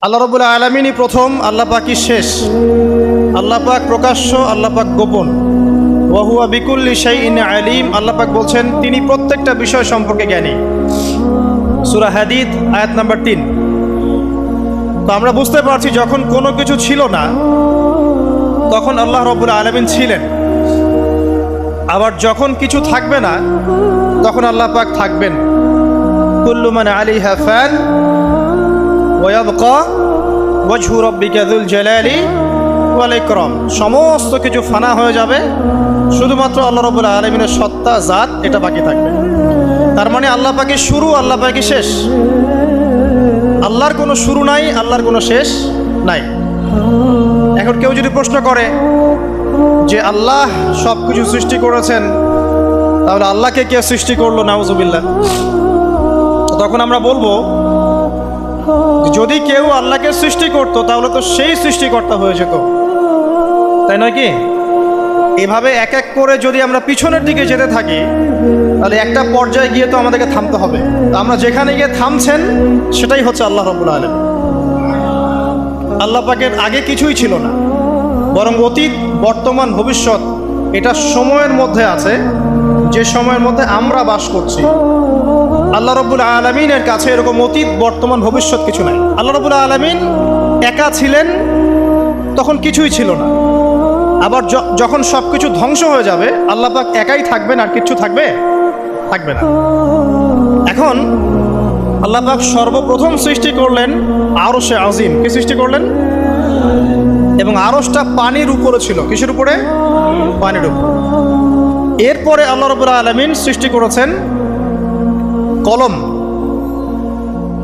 আল্লাহ রাব্বুল আলামিনই প্রথম, আল্লাহ পাকই শেষ। আল্লাহ পাক প্রকাশ্য, আল্লাহ পাক গোপন। ওয়া হুয়া বিকুল্লি শাইইন আলিম। আল্লাহ পাক বলছেন তিনি প্রত্যেকটা বিষয় সম্পর্কে জ্ঞানী। সূরা হাদীদ আয়াত নাম্বার 3। তো আমরা বুঝতে পারছি যখন কোনো কিছু ছিল না তখন আল্লাহ রাব্বুল আলামিন ছিলেন, আবার যখন কিছু থাকবে না তখন আল্লাহ পাক থাকবেন। কুল্লু মান আলাইহা ফান ওয়া ইয়াবকা ওয়াজহু রাব্বিকা যুল জালালি ওয়াল ইকরাম। সমস্ত কিছু ফানা হয়ে যাবে, শুধুমাত্র আল্লাহ রাব্বুল আলামিনের সত্তা, জাত এটা বাকি থাকবে। তার মানে আল্লাহ পাকের শুরু, আল্লাহ পাকের শেষ। আল্লাহর কোনো শুরু নাই, আল্লাহর কোনো শেষ নাই। এখন কেউ যদি প্রশ্ন করে যে আল্লাহ সব কিছু সৃষ্টি করেছেন, তাহলে আল্লাহকে কে সৃষ্টি করলো? নাউজুবিল্লাহ। তখন আমরা বলবো যদি কেউ আল্লাহকে সৃষ্টি করতো তাহলে তো সেই সৃষ্টিকর্তা হয়ে যেত, তাই নয় কি? এভাবে এক এক করে যদি আমরা পিছনের দিকে যেতে থাকি তাহলে একটা পর্যায়ে গিয়ে তো আমাদেরকে থামতে হবে। তো আমরা যেখানে গিয়ে থামছেন সেটাই হচ্ছে আল্লাহ রাব্বুল আলামিন। আল্লাহ পাকের আগে কিছুই ছিল না, বরং অতীত, বর্তমান, ভবিষ্যৎ এটা সময়ের মধ্যে আছে, যে সময়ের মধ্যে আমরা বাস করছি। আল্লাহ রাব্বুল আলামিনের কাছে এরকম অতীত, বর্তমান, ভবিষ্যৎ কিছু নাই। আল্লাহ রাব্বুল আলামিন একা ছিলেন, তখন কিছুই ছিল না। আবার যখন সব কিছু ধ্বংস হয়ে যাবে আল্লাহ পাক একাই থাকবেন, আর কিছু থাকবে না। এখন আল্লাহ পাক সর্বপ্রথম সৃষ্টি করলেন আরশে আজিম। কি সৃষ্টি করলেন? এবং আরশটা পানির উপরে ছিল। কিসের উপরে? পানির উপরে। এরপরে আল্লাহ রাব্বুল আলামিন সৃষ্টি করেছেন কলম।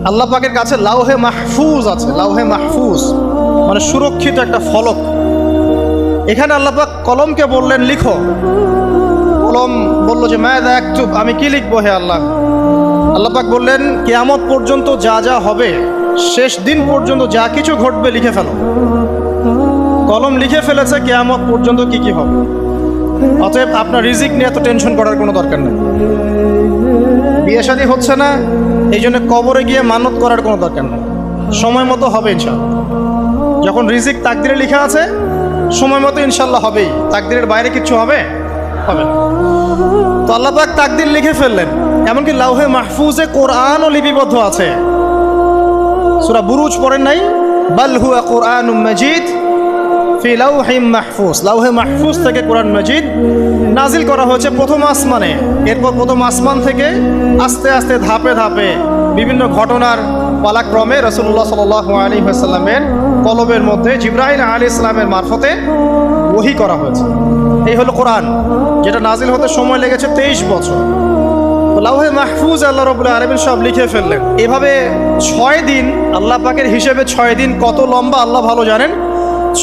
আল্লাহ পাকের কাছে লাউহে মাহফুজ আছে। লাউহে মাহফুজ মানে সুরক্ষিত একটা ফলক। এখানে আল্লাহ পাক কলমকে বললেন লিখো। কলম বলল যে মাযা আকতুব, আমি কি লিখবো হে আল্লাহ? আল্লাহ পাক বললেন কিয়ামত পর্যন্ত যা যা হবে, শেষ দিন পর্যন্ত যা কিছু ঘটবে লিখে ফেলো। কলম লিখে ফেলেছে কিয়ামত পর্যন্ত কি কি হবে। অতএব আপনার রিজিক নিয়ে এত টেনশন করার কোনো দরকার নেই। বিয়ে শাদী হচ্ছে না, এই জন্য কবরে গিয়ে মানত করার কোনো দরকার নেই। সময় মতো হবে ইনশাআল্লাহ। যখন রিজিক তাকদিরে লেখা আছে সময় মতো ইনশাল্লাহ হবেই। তাকদিরের বাইরে কিছু হবে না। তো আল্লাহ পাক তাকদির লিখে ফেললেন। এমনকি লাউহে মাহফুজে কোরআনও লিপিবদ্ধ আছে। সূরা বুরুজ পড়েন নাই? বাল হুয়া কুরআনুম মাজিদ ফি লাউহিম মাহফুজ। লাউহে মাহফুজ থেকে কোরআন মাজিদ নাজিল করা হয়েছে প্রথম আসমানে। এরপর প্রথম আসমান থেকে আস্তে আস্তে ধাপে ধাপে বিভিন্ন ঘটনার পালাক্রমে রাসূলুল্লাহ সাল্লাল্লাহু আলাইহি ওয়াসাল্লামের কলবের মধ্যে জিবরাইল আলাইহিস সালামের মারফতে ওহী করা হয়েছে। এই হলো কোরআন, যেটা নাজিল হতে সময় লেগেছে 23 বছর। তো লাউহে মাহফুজ আল্লাহ রাব্বুল আলামিন সব লিখে ফেললেন। এভাবে 6 দিন, আল্লাহ পাকের হিসেবে 6 দিন কত লম্বা আল্লাহ ভালো জানেন।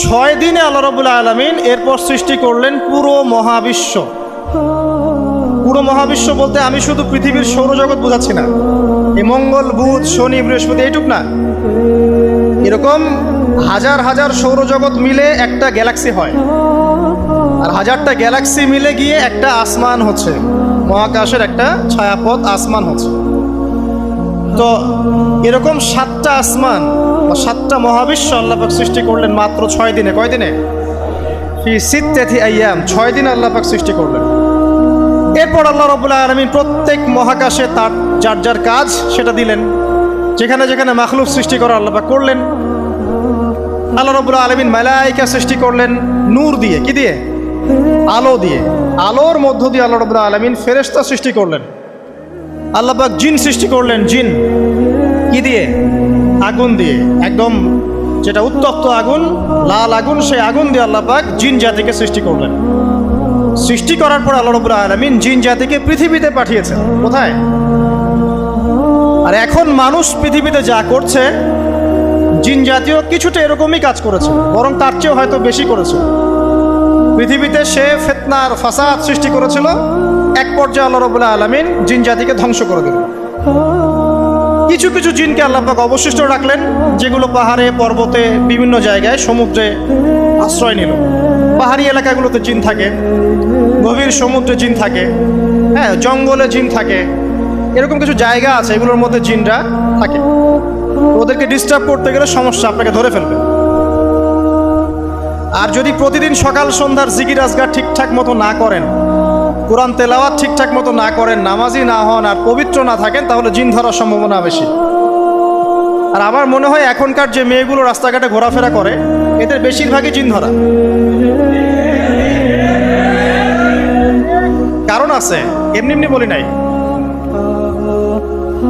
6 দিনে আল্লাহ রাব্বুল আলামিন এরপর সৃষ্টি করলেন পুরো মহাবিশ্ব। পুরো মহাবিশ্ব বলতে আমি শুধু পৃথিবীর সৌরজগৎ বোঝাচ্ছি না। এই মঙ্গল, বুধ, শনি, বৃহস্পতি এইটুক না, এরকম হাজার হাজার সৌরজগৎ মিলে একটা গ্যালাক্সি হয়, আর হাজারটা গ্যালাক্সি মিলে গিয়ে একটা আসমান হচ্ছে, মহাকাশের একটা ছায়াপথ আসমান হচ্ছে। তো এরকম 7টা আসমান বা 7টা মহাবিশ্ব আল্লাহ পাক সৃষ্টি করলেন মাত্র 6 দিনে। কয় দিনে? ফি সিত্তাতি আইয়াম। 6 দিন আল্লাহ পাক সৃষ্টি করলেন। এরপর আল্লাহ রাব্বুল আলামিন প্রত্যেক মহাকাশে তার যার যার কাজ সেটা দিলেন। যেখানে যেখানে মাখলুক সৃষ্টি করা আল্লাহ পাক করলেন। আল্লাহ রাব্বুল আলামিন মালায়েকা সৃষ্টি করলেন নূর দিয়ে। কি দিয়ে? আলো দিয়ে। আলোর মধ্য দিয়ে আল্লাহ রাব্বুল আলামিন ফেরেশতা সৃষ্টি করলেন। আল্লাহ পাক জিন সৃষ্টি করলেন। জিন কি দিয়ে? আগুন দিয়ে। একদম যেটা উত্তপ্ত আগুন, লাল আগুন, সেই আগুন দিয়ে আল্লাহ পাক জিন জাতিকে সৃষ্টি করলেন। সৃষ্টি করার পর আল্লাহ রাব্বুল আলামিন জিন জাতিকে পৃথিবীতে পাঠিয়েছেন। কোথায়? আর এখন মানুষ পৃথিবীতে যা করছে, জিন জাতীয় কিছুটা এরকমই কাজ করেছে, বরং তার চেয়েও হয়তো বেশি করেছে। পৃথিবীতে সে ফিতনার ফাসাদ সৃষ্টি করেছিল। এক পর্যায়ে আল্লাহ রাব্বুল আলামিন জিন জাতিকে ধ্বংস করে দিলেন। কিছু কিছু জিনকে আল্লাহ পাক অবশিষ্ট রাখলেন, যেগুলো পাহাড়ে, পর্বতে, বিভিন্ন জায়গায়, সমুদ্রে আশ্রয় নিল। পাহাড়ি এলাকাগুলোতে জিন থাকে, গভীর সমুদ্রে জিন থাকে, হ্যাঁ, জঙ্গলে জিন থাকে। এরকম কিছু জায়গা আছে, এগুলোর মধ্যে জিনরা থাকে। ওদেরকে ডিস্টার্ব করতে গেলে সমস্যা, আপনাকে ধরে ফেলবে। আর যদি প্রতিদিন সকাল সন্ধ্যার জিকির আজগার ঠিকঠাক মতো না করেন, কোরআন তেলাওয়াত ঠিকঠাক মতো না করেন, নামাজি না হন আর পবিত্র না থাকেন, তাহলে জিন ধরার সম্ভাবনা বেশি। আর আমার মনে হয় এখনকার যে মেয়েগুলো রাস্তাঘাটে ঘোরাফেরা করে, এদের বেশিরভাগই জিন ধরা। কারণ আছে, এমনি এমনি বলি নাই।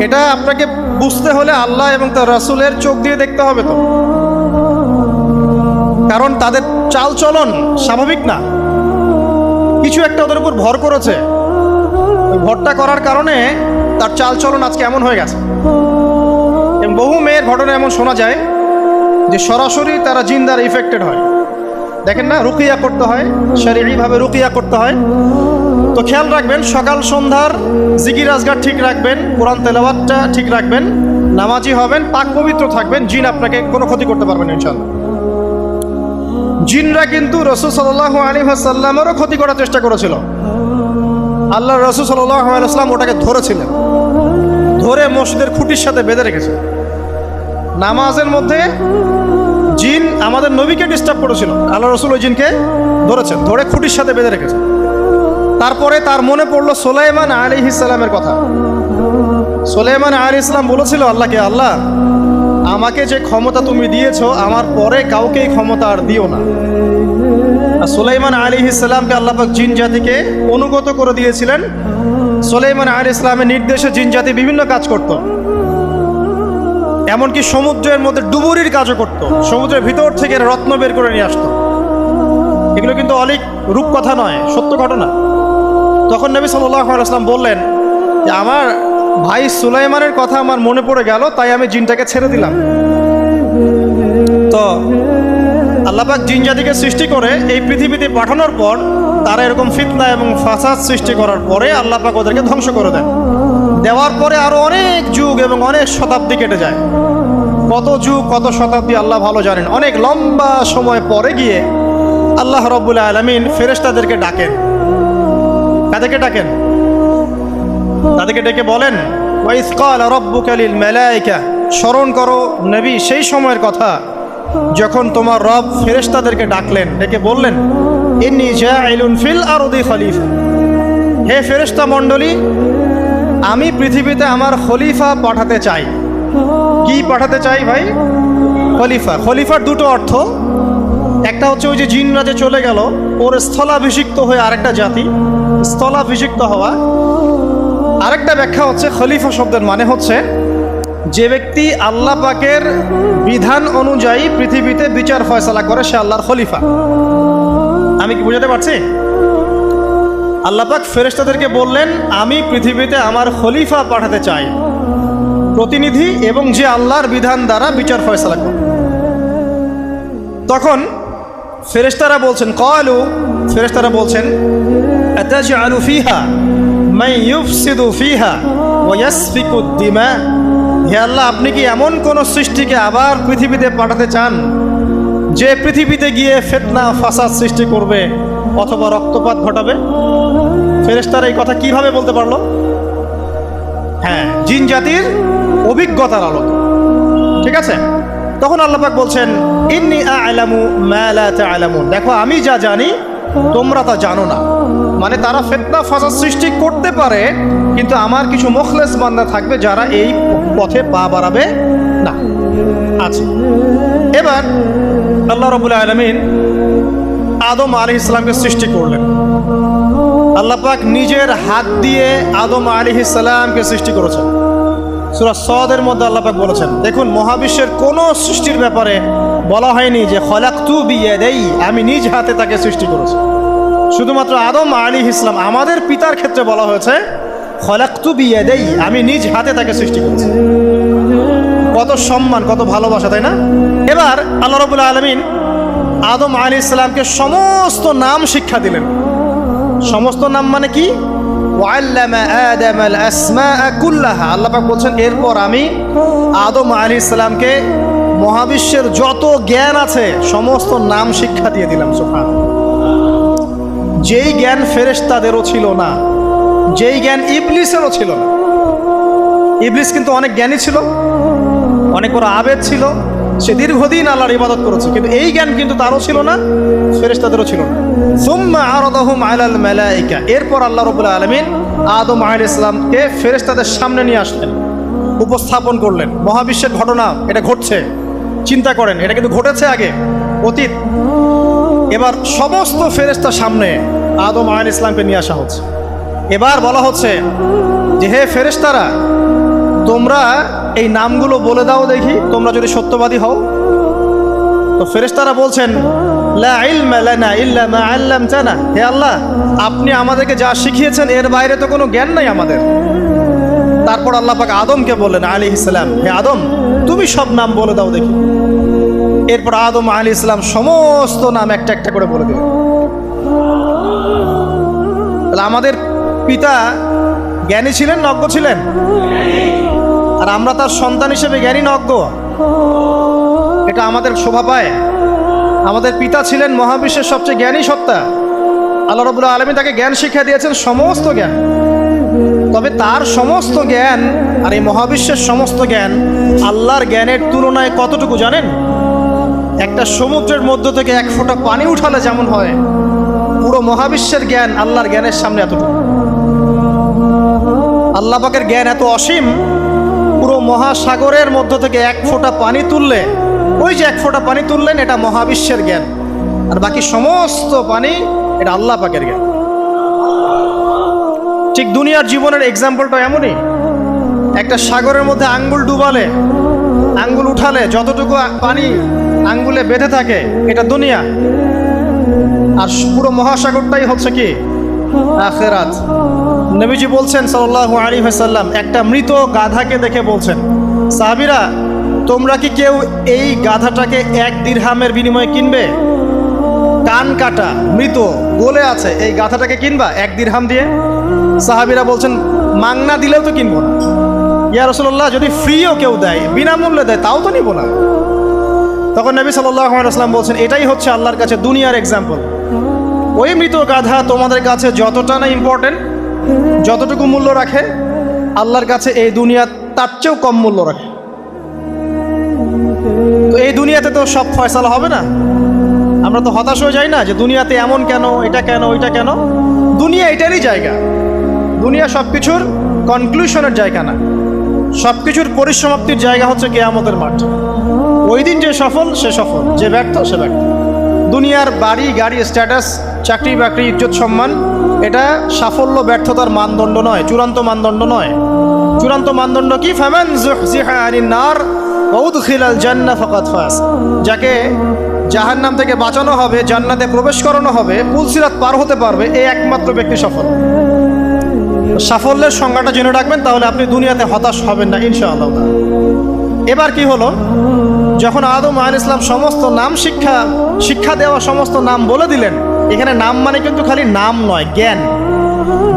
এটা আপনাকে বুঝতে হলে আল্লাহ এবং তার রাসূলের চোখ দিয়ে দেখতে হবে তো, কারণ তাদের চাল চলন স্বাভাবিক না, কিছু একটা ওদের উপর ভর করেছে। ওই ভরটা করার কারণে তার চাল চলন আজকে এমন হয়ে গেছে। এবং বহু মেয়ের ঘটনা এমন শোনা যায় যে সরাসরি তারা জিন দ্বারা ইফেক্টেড হয়। দেখেন না, রুকিয়া করতে হয়, শারীরিকভাবে রুকিয়া করতে হয়। তো খেয়াল রাখবেন, সকাল সন্ধ্যার জিকির আজগার ঠিক রাখবেন, কোরআন তেলাওয়াতটা ঠিক রাখবেন, নামাজি হবেন, পাক পবিত্র থাকবেন, জিন আপনাকে কোনো ক্ষতি করতে পারবেন না ইনশাআল্লাহ। জিনরা কিন্তু রাসূল সাল্লাল্লাহু আলাইহি ওয়াসাল্লামেরও ক্ষতি করার চেষ্টা করেছিল। আল্লাহ রাসূল সাল্লাল্লাহু আলাইহি ওয়াসাল্লাম ওটাকে ধরেছিলেন, ধরে মসজিদের খুঁটির সাথে বেঁধে রেখেছে। নামাজের মধ্যে জিন আমাদের নবীকে ডিস্টার্ব করেছিল, আল্লাহ রাসূল ওই জিনকে ধরেছেন, ধরে খুঁটির সাথে বেঁধে রেখেছে। তারপরে তার মনে পড়লো সুলাইমান আলাইহিস সালামের কথা। সুলাইমান আলাইহিস সালাম বলেছিল আল্লাহকে, আল্লাহ আমাকে যে ক্ষমতা তুমি দিয়েছো, আমার পরে কাউকে এই ক্ষমতা আর দিও না। আর সুলাইমান আলাইহিস সালামকে আল্লাহ পাক জিন জাতিকে অনুগত করে দিয়েছিলেন। সুলাইমান আলাইহিস সালামের নির্দেশে জিন জাতি বিভিন্ন কাজ করত, এমনকি সমুদ্রের মধ্যে ডুবুরির কাজও করত, সমুদ্রের ভিতর থেকে রত্ন বের করে নিয়ে আসতো। এগুলো কিন্তু অলিক রূপকথা নয়, সত্য ঘটনা। তখন নবী সাল্লাল্লাহু আলাইহি ওয়াসাল্লাম বললেন যে আমার ভাই সুলাইমানের কথা আমার মনে পড়ে গেল, তাই আমি জিনটাকে ছেড়ে দিলাম। তো আল্লাহ পাক জিন জাতিকে সৃষ্টি করে এই পৃথিবীতে পাঠানোর পর তারা এরকম ফিতনা এবং ফাসাদ সৃষ্টি করার পরে আল্লাহ পাক ওদেরকে ধ্বংস করে দেন। দেওয়ার পরে আরো অনেক যুগ এবং অনেক শতাব্দী কেটে যায়। কত যুগ কত শতাব্দী আল্লাহ ভালো জানেন। অনেক লম্বা সময় পরে গিয়ে আল্লাহ রাব্বুল আলামিন ফেরেশতাদেরকে ডাকেন। কাদেরকে ডাকেন? তাদেরকে ডেকে বলেন, ওয়াইজ ক্বালা রাব্বুকা লিল মালায়েকা, স্মরণ করো নবী সেই সময়ের কথা যখন তোমার রব ফেরেশতাদেরকে ডাকলেন, ডেকে বললেন, ইন্নী জাইলুন ফিল আরদি খলিফা, হে ফেরেশতা মণ্ডলী, আমি পৃথিবীতে আমার খলিফা পাঠাতে চাই। কি পাঠাতে চাই ভাই? খলিফা। খলিফার দুটো অর্থ, একটা হচ্ছে ওই যে জিনরা যে চলে গেল, ওর স্থলাভিষিক্ত হয়ে আরেকটা জাতি, স্থলাভিষিক্ত হওয়া। আরেকটা ব্যাখ্যা হচ্ছে খলিফা শব্দের মানে হচ্ছে যে ব্যক্তি আল্লাহ পাকের বিধান অনুযায়ী পৃথিবীতে বিচার ফয়সালা করে, সে আল্লাহর খলিফা। আমি কি বুঝাতে পারছি? আল্লাহ পাক ফেরেশতাদেরকে বললেন, আমি পৃথিবীতে আমার খলিফা পাঠাতে চাই, প্রতিনিধি, এবং যে আল্লাহর বিধান দ্বারা বিচার ফয়সালা করে। তখন ফেরেশতারা বলছেন, ক্বালু, ফেরেশতারা বলছেন, আতাজআলু ফিহা মান ইউফসিদু ফিহা ওয়া ইয়াসফিকুদ দিমা, হে আল্লাহ, আপনি কি এমন কোন সৃষ্টিকে আবার পৃথিবীতে পাঠাতে চান যে পৃথিবীতে গিয়ে ফিতনা ফাসাদ সৃষ্টি করবে অথবা রক্তপাত ঘটাবে? ফেরেশতারা এই কথা কিভাবে বলতে পারলো? হ্যাঁ, জিন জাতির অভিজ্ঞতার আলোকে। ঠিক আছে? তখন আল্লাহ পাক বলছেন, ইন্নী আ'লামু মা লা তা'লামুন, দেখো আমি যা জানি তোমরা তা জানো না। মানে তারা ফিতনা ফাসাদ সৃষ্টি করতে পারে, কিন্তু আমার কিছু মুখলেস বান্দা থাকবে যারা এই পথে পা বাড়াবে না। আচ্ছা, এবার আল্লাহ রাব্বুল আলামিন আদম আলাইহিস সালামকে সৃষ্টি করলেন। আল্লাহ পাক নিজের হাত দিয়ে আদম আলাইহিস সালামকে সৃষ্টি করেছেন। সূরা সাদের মধ্যে আল্লাহ পাক বলেছেন, দেখুন, মহাবিশ্বের কোনো সৃষ্টির ব্যাপারে বলা হয়নি যে খলাকতু বিয়াদাই, আমি নিজ হাতে তাকে সৃষ্টি করেছি। শুধুমাত্র আদম আলাইহিস সালাম, আমাদের পিতার ক্ষেত্রে বলা হয়েছে খলাকতু বিয়াদাই, আমি নিজ হাতে তাকে সৃষ্টি করেছি। কত সম্মান, কত ভালোবাসা, তাই না? এবার আল্লাহ রাব্বুল আলামিন আদম আলাইহিস সালামকে সমস্ত নাম শিক্ষা দিলেন। সমস্ত নাম মানে কি? ওয়াল্লামা আদামাল আসমাআ কুল্লাহা, আল্লাহ পাক বলছেন, এরপর আমি আদম আলাইহিস সালামকে মহাবিশ্বের যত জ্ঞান আছে সমস্ত নাম শিক্ষা দিয়ে দিলাম। সুবহানাল্লাহ। যেই জ্ঞান ফেরেশতাদেরও ছিল না, যেই জ্ঞান ইবলিসেরও ছিল না। ইবলিস কিন্তু অনেক জ্ঞানী ছিল, অনেক বড় আবেদ ছিল, সে দীর্ঘদিন আল্লাহর ইবাদত করেছে, কিন্তু এই জ্ঞান কিন্তু তারও ছিল না, ফেরেশতাদেরও ছিল না। সুম্মা আরাদাহুম আলাল মালাইকা, এরপর আল্লাহ রাব্বুল আলামিন আদম আলাইহিস সালামকে ফেরেশতাদের সামনে নিয়ে আসলেন, উপস্থাপন করলেন। মহাবিশ্বের ঘটনা, এটা ঘটছে, চিন্তা করেন, এটা কিন্তু ঘটেছে আগে, অতীত। এবার সমস্ত ফেরেশতার সামনে আদম আলাইহিস সালামকে নিয়ে আসা হচ্ছে। এবার বলা হচ্ছে যে হে ফেরেশতারা, তোমরা এই নামগুলো বলে দাও দেখি, তোমরা যদি সত্যবাদী হও। তো ফেরেশতারা বলছেন লা ইলমা লানা ইল্লা মা আল্লামতানা, হে আল্লাহ, আপনি আমাদেরকে যা শিখিয়েছেন এর বাইরে তো কোনো জ্ঞান নাই আমাদের। তারপর আল্লাহ পাক আদমকে বললেন আলাইহিস সালাম, হে আদম, তুমি সব নাম বলে দাও দেখি। এরপর আদম আলাইহিস সালাম সমস্ত নাম একটা একটা করে বলে দিলেন। তাহলে আমাদের পিতা জ্ঞানী ছিলেন, নজ্ঞ ছিলেন? আর আমরা তার সন্তান হিসেবে জ্ঞানী না অজ্ঞ? এটা আমাদের শোভা পায়। আমাদের পিতা ছিলেন মহাবিশ্বের সবচেয়ে জ্ঞানী সত্তা। আল্লাহ রাব্বুল আলামিন তাকে জ্ঞান শিক্ষা দিয়েছেন, সমস্ত জ্ঞান। তবে তার সমস্ত জ্ঞান আর এই মহাবিশ্বের সমস্ত জ্ঞান আল্লাহর জ্ঞানের তুলনায় কতটুকু জানেন? একটা সমুদ্রের মধ্য থেকে এক ফোঁটা পানি উঠালে যেমন হয়, পুরো মহাবিশ্বের জ্ঞান আল্লাহর জ্ঞানের সামনে এতটুকু। আল্লাহ পাকের জ্ঞান এত অসীম, পুরো মহাসাগরের মধ্য থেকে এক ফোঁটা পানি তুললে, ওই যে এক ফোঁটা পানি তুললেন, এটা মহাবিশ্বের জ্ঞান। আর বাকি সমস্ত পানি এটা আল্লাহ পাকের জ্ঞান। ঠিক দুনিয়ার জীবনের এক্সাম্পলটা এমনই। একটা সাগরের মধ্যে আঙ্গুল ডুবালে, আঙ্গুল উঠালে যতটুকু পানি আঙ্গুলে বেঁধে থাকে, এটা দুনিয়া। আর পুরো মহাসাগরটাই হচ্ছে কি? আখিরাত। নবীজি বলছেন সাল্লাল্লাহু আলাইহি ওয়াসাল্লাম, একটা মৃত গাধাকে দেখে বলছেন, সাহাবীরা, তোমরা কি কেউ এই গাধাটাকে 1 দিরহামের বিনিময়ে কিনবে? কান কাটা, মৃত, গলে আছে, এই গাধাটাকে কিনবা 1 দিরহাম দিয়ে? সাহাবীরা বলছেন, মাংনা দিলেও তো কিনবো না। ইয়া রাসূলুল্লাহ, যদি ফ্রিও কেউ দেয়, বিনামূল্যে দেয়, তাও তো নিব না। তখন নবী সাল্লাল্লাহু আলাইহি ওয়াসাল্লাম বলছেন, এটাই হচ্ছে আল্লাহর কাছে দুনিয়ার এক্সাম্পল। ওই মৃত গাধা তোমাদের কাছে যতটা না ইম্পর্টেন্ট, যতটুকু মূল্য রাখে, আল্লাহর কাছে এই দুনিয়া তার চেয়েও কম মূল্য রাখে। তো এই দুনিয়াতে তো সব ফয়সালা হবে না। আমরা তো হতাশ হয়ে যাই না যে দুনিয়াতে এমন কেন, এটা কেন, ওইটা কেন। দুনিয়া এটারই জায়গা। দুনিয়া সব কিছুর কনক্লুশনের জায়গা না, সব কিছুর পরিসমাপ্তির জায়গা হচ্ছে কিয়ামতের মাঠ। ওই দিন যে সফল সে সফল, যে ব্যর্থ সে ব্যর্থ। দুনিয়ার বাড়ি গাড়ি, স্ট্যাটাস, চাকরি বাকরি, ইজ্জত সম্মান, এটা সাফল্য ব্যর্থতার মানদণ্ড নয়, চূড়ান্ত মানদণ্ড নয়। চূড়ান্ত মানদণ্ড কি? ফামান যুহজিহা আনিন নার ওয়া উদখিলাল জান্নাহ ফাকাদ ফাজ। যাকে জাহান্নাম থেকে বাঁচানো হবে, জান্নাতে প্রবেশ করানো হবে, পুলসিরাত পার হতে পারবে, এই একমাত্র ব্যক্তি সফল। সাফল্যের সংজ্ঞাটা জেনে রাখবেন, তাহলে আপনি দুনিয়াতে হতাশ হবেন না ইনশাআল্লাহ। এবার কি হলো, যখন আদম আলাইহিস সালাম সমস্ত নাম শিক্ষা দেওয়া সমস্ত নাম বলে দিলেন, এখানে নাম মানে কিন্তু খালি নাম নয়, জ্ঞান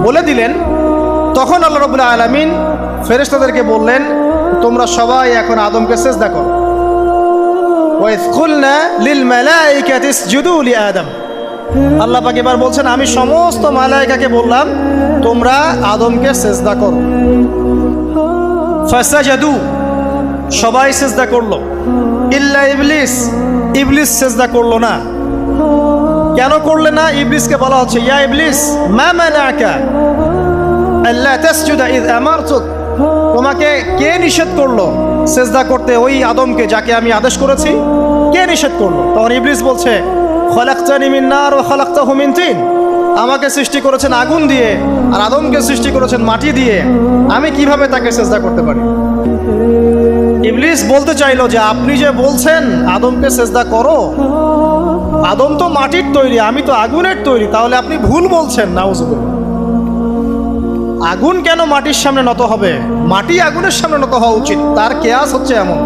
বলে দিলেন, তখন আল্লাহ রাব্বুল আলামিন ফেরেশতাদেরকে বললেন, তোমরা সবাই এখন আদমকে সিজদা করো। ওয়া ইয কুলনা লিল মালাইকাতি ইসজুদু লি আদম। আল্লাহ পাক এবার বলছেন, আমি সমস্ত মালায়েকাকে বললাম তোমরা আদমকে সিজদা করো। ফাসাজাদু, সবাই সিজদা করলো, ইল্লা ইবলিস, ইবলিস সিজদা করলো না। কেন করলে না? ইবলিসকে বলা হচ্ছে, ইয়া ইবলিস মা মানাকা আল্লা তাসজুদা ইয আমারতুক, তোমাকে কে নিষেধ করলো সিজদা করতে ওই আদমকে যাকে আমি আদেশ করেছি? কে নিষেধ করলো? তখন ইবলিস বলছে, খলাকতানি মিন নার ওয়া খলাকতাহু মিন তিন, আমাকে সৃষ্টি করেছেন আগুন দিয়ে আর আদমকে সৃষ্টি করেছেন মাটি দিয়ে, আমি কিভাবে তাকে সিজদা করতে পারি? ইবলিস বলতে চাইলো যে আপনি যে বলছেন আদমকে সিজদা করো, আদম তো মাটির তৈরি, আমি তো আগুনের তৈরি, তাহলে আপনি ভুল বলছেন। নাউজুবিল্লাহ। আগুন কেন মাটির সামনে নত হবে? মাটি আগুনের সামনে নত হওয়া উচিত। তার কেয়াস হচ্ছে এমন।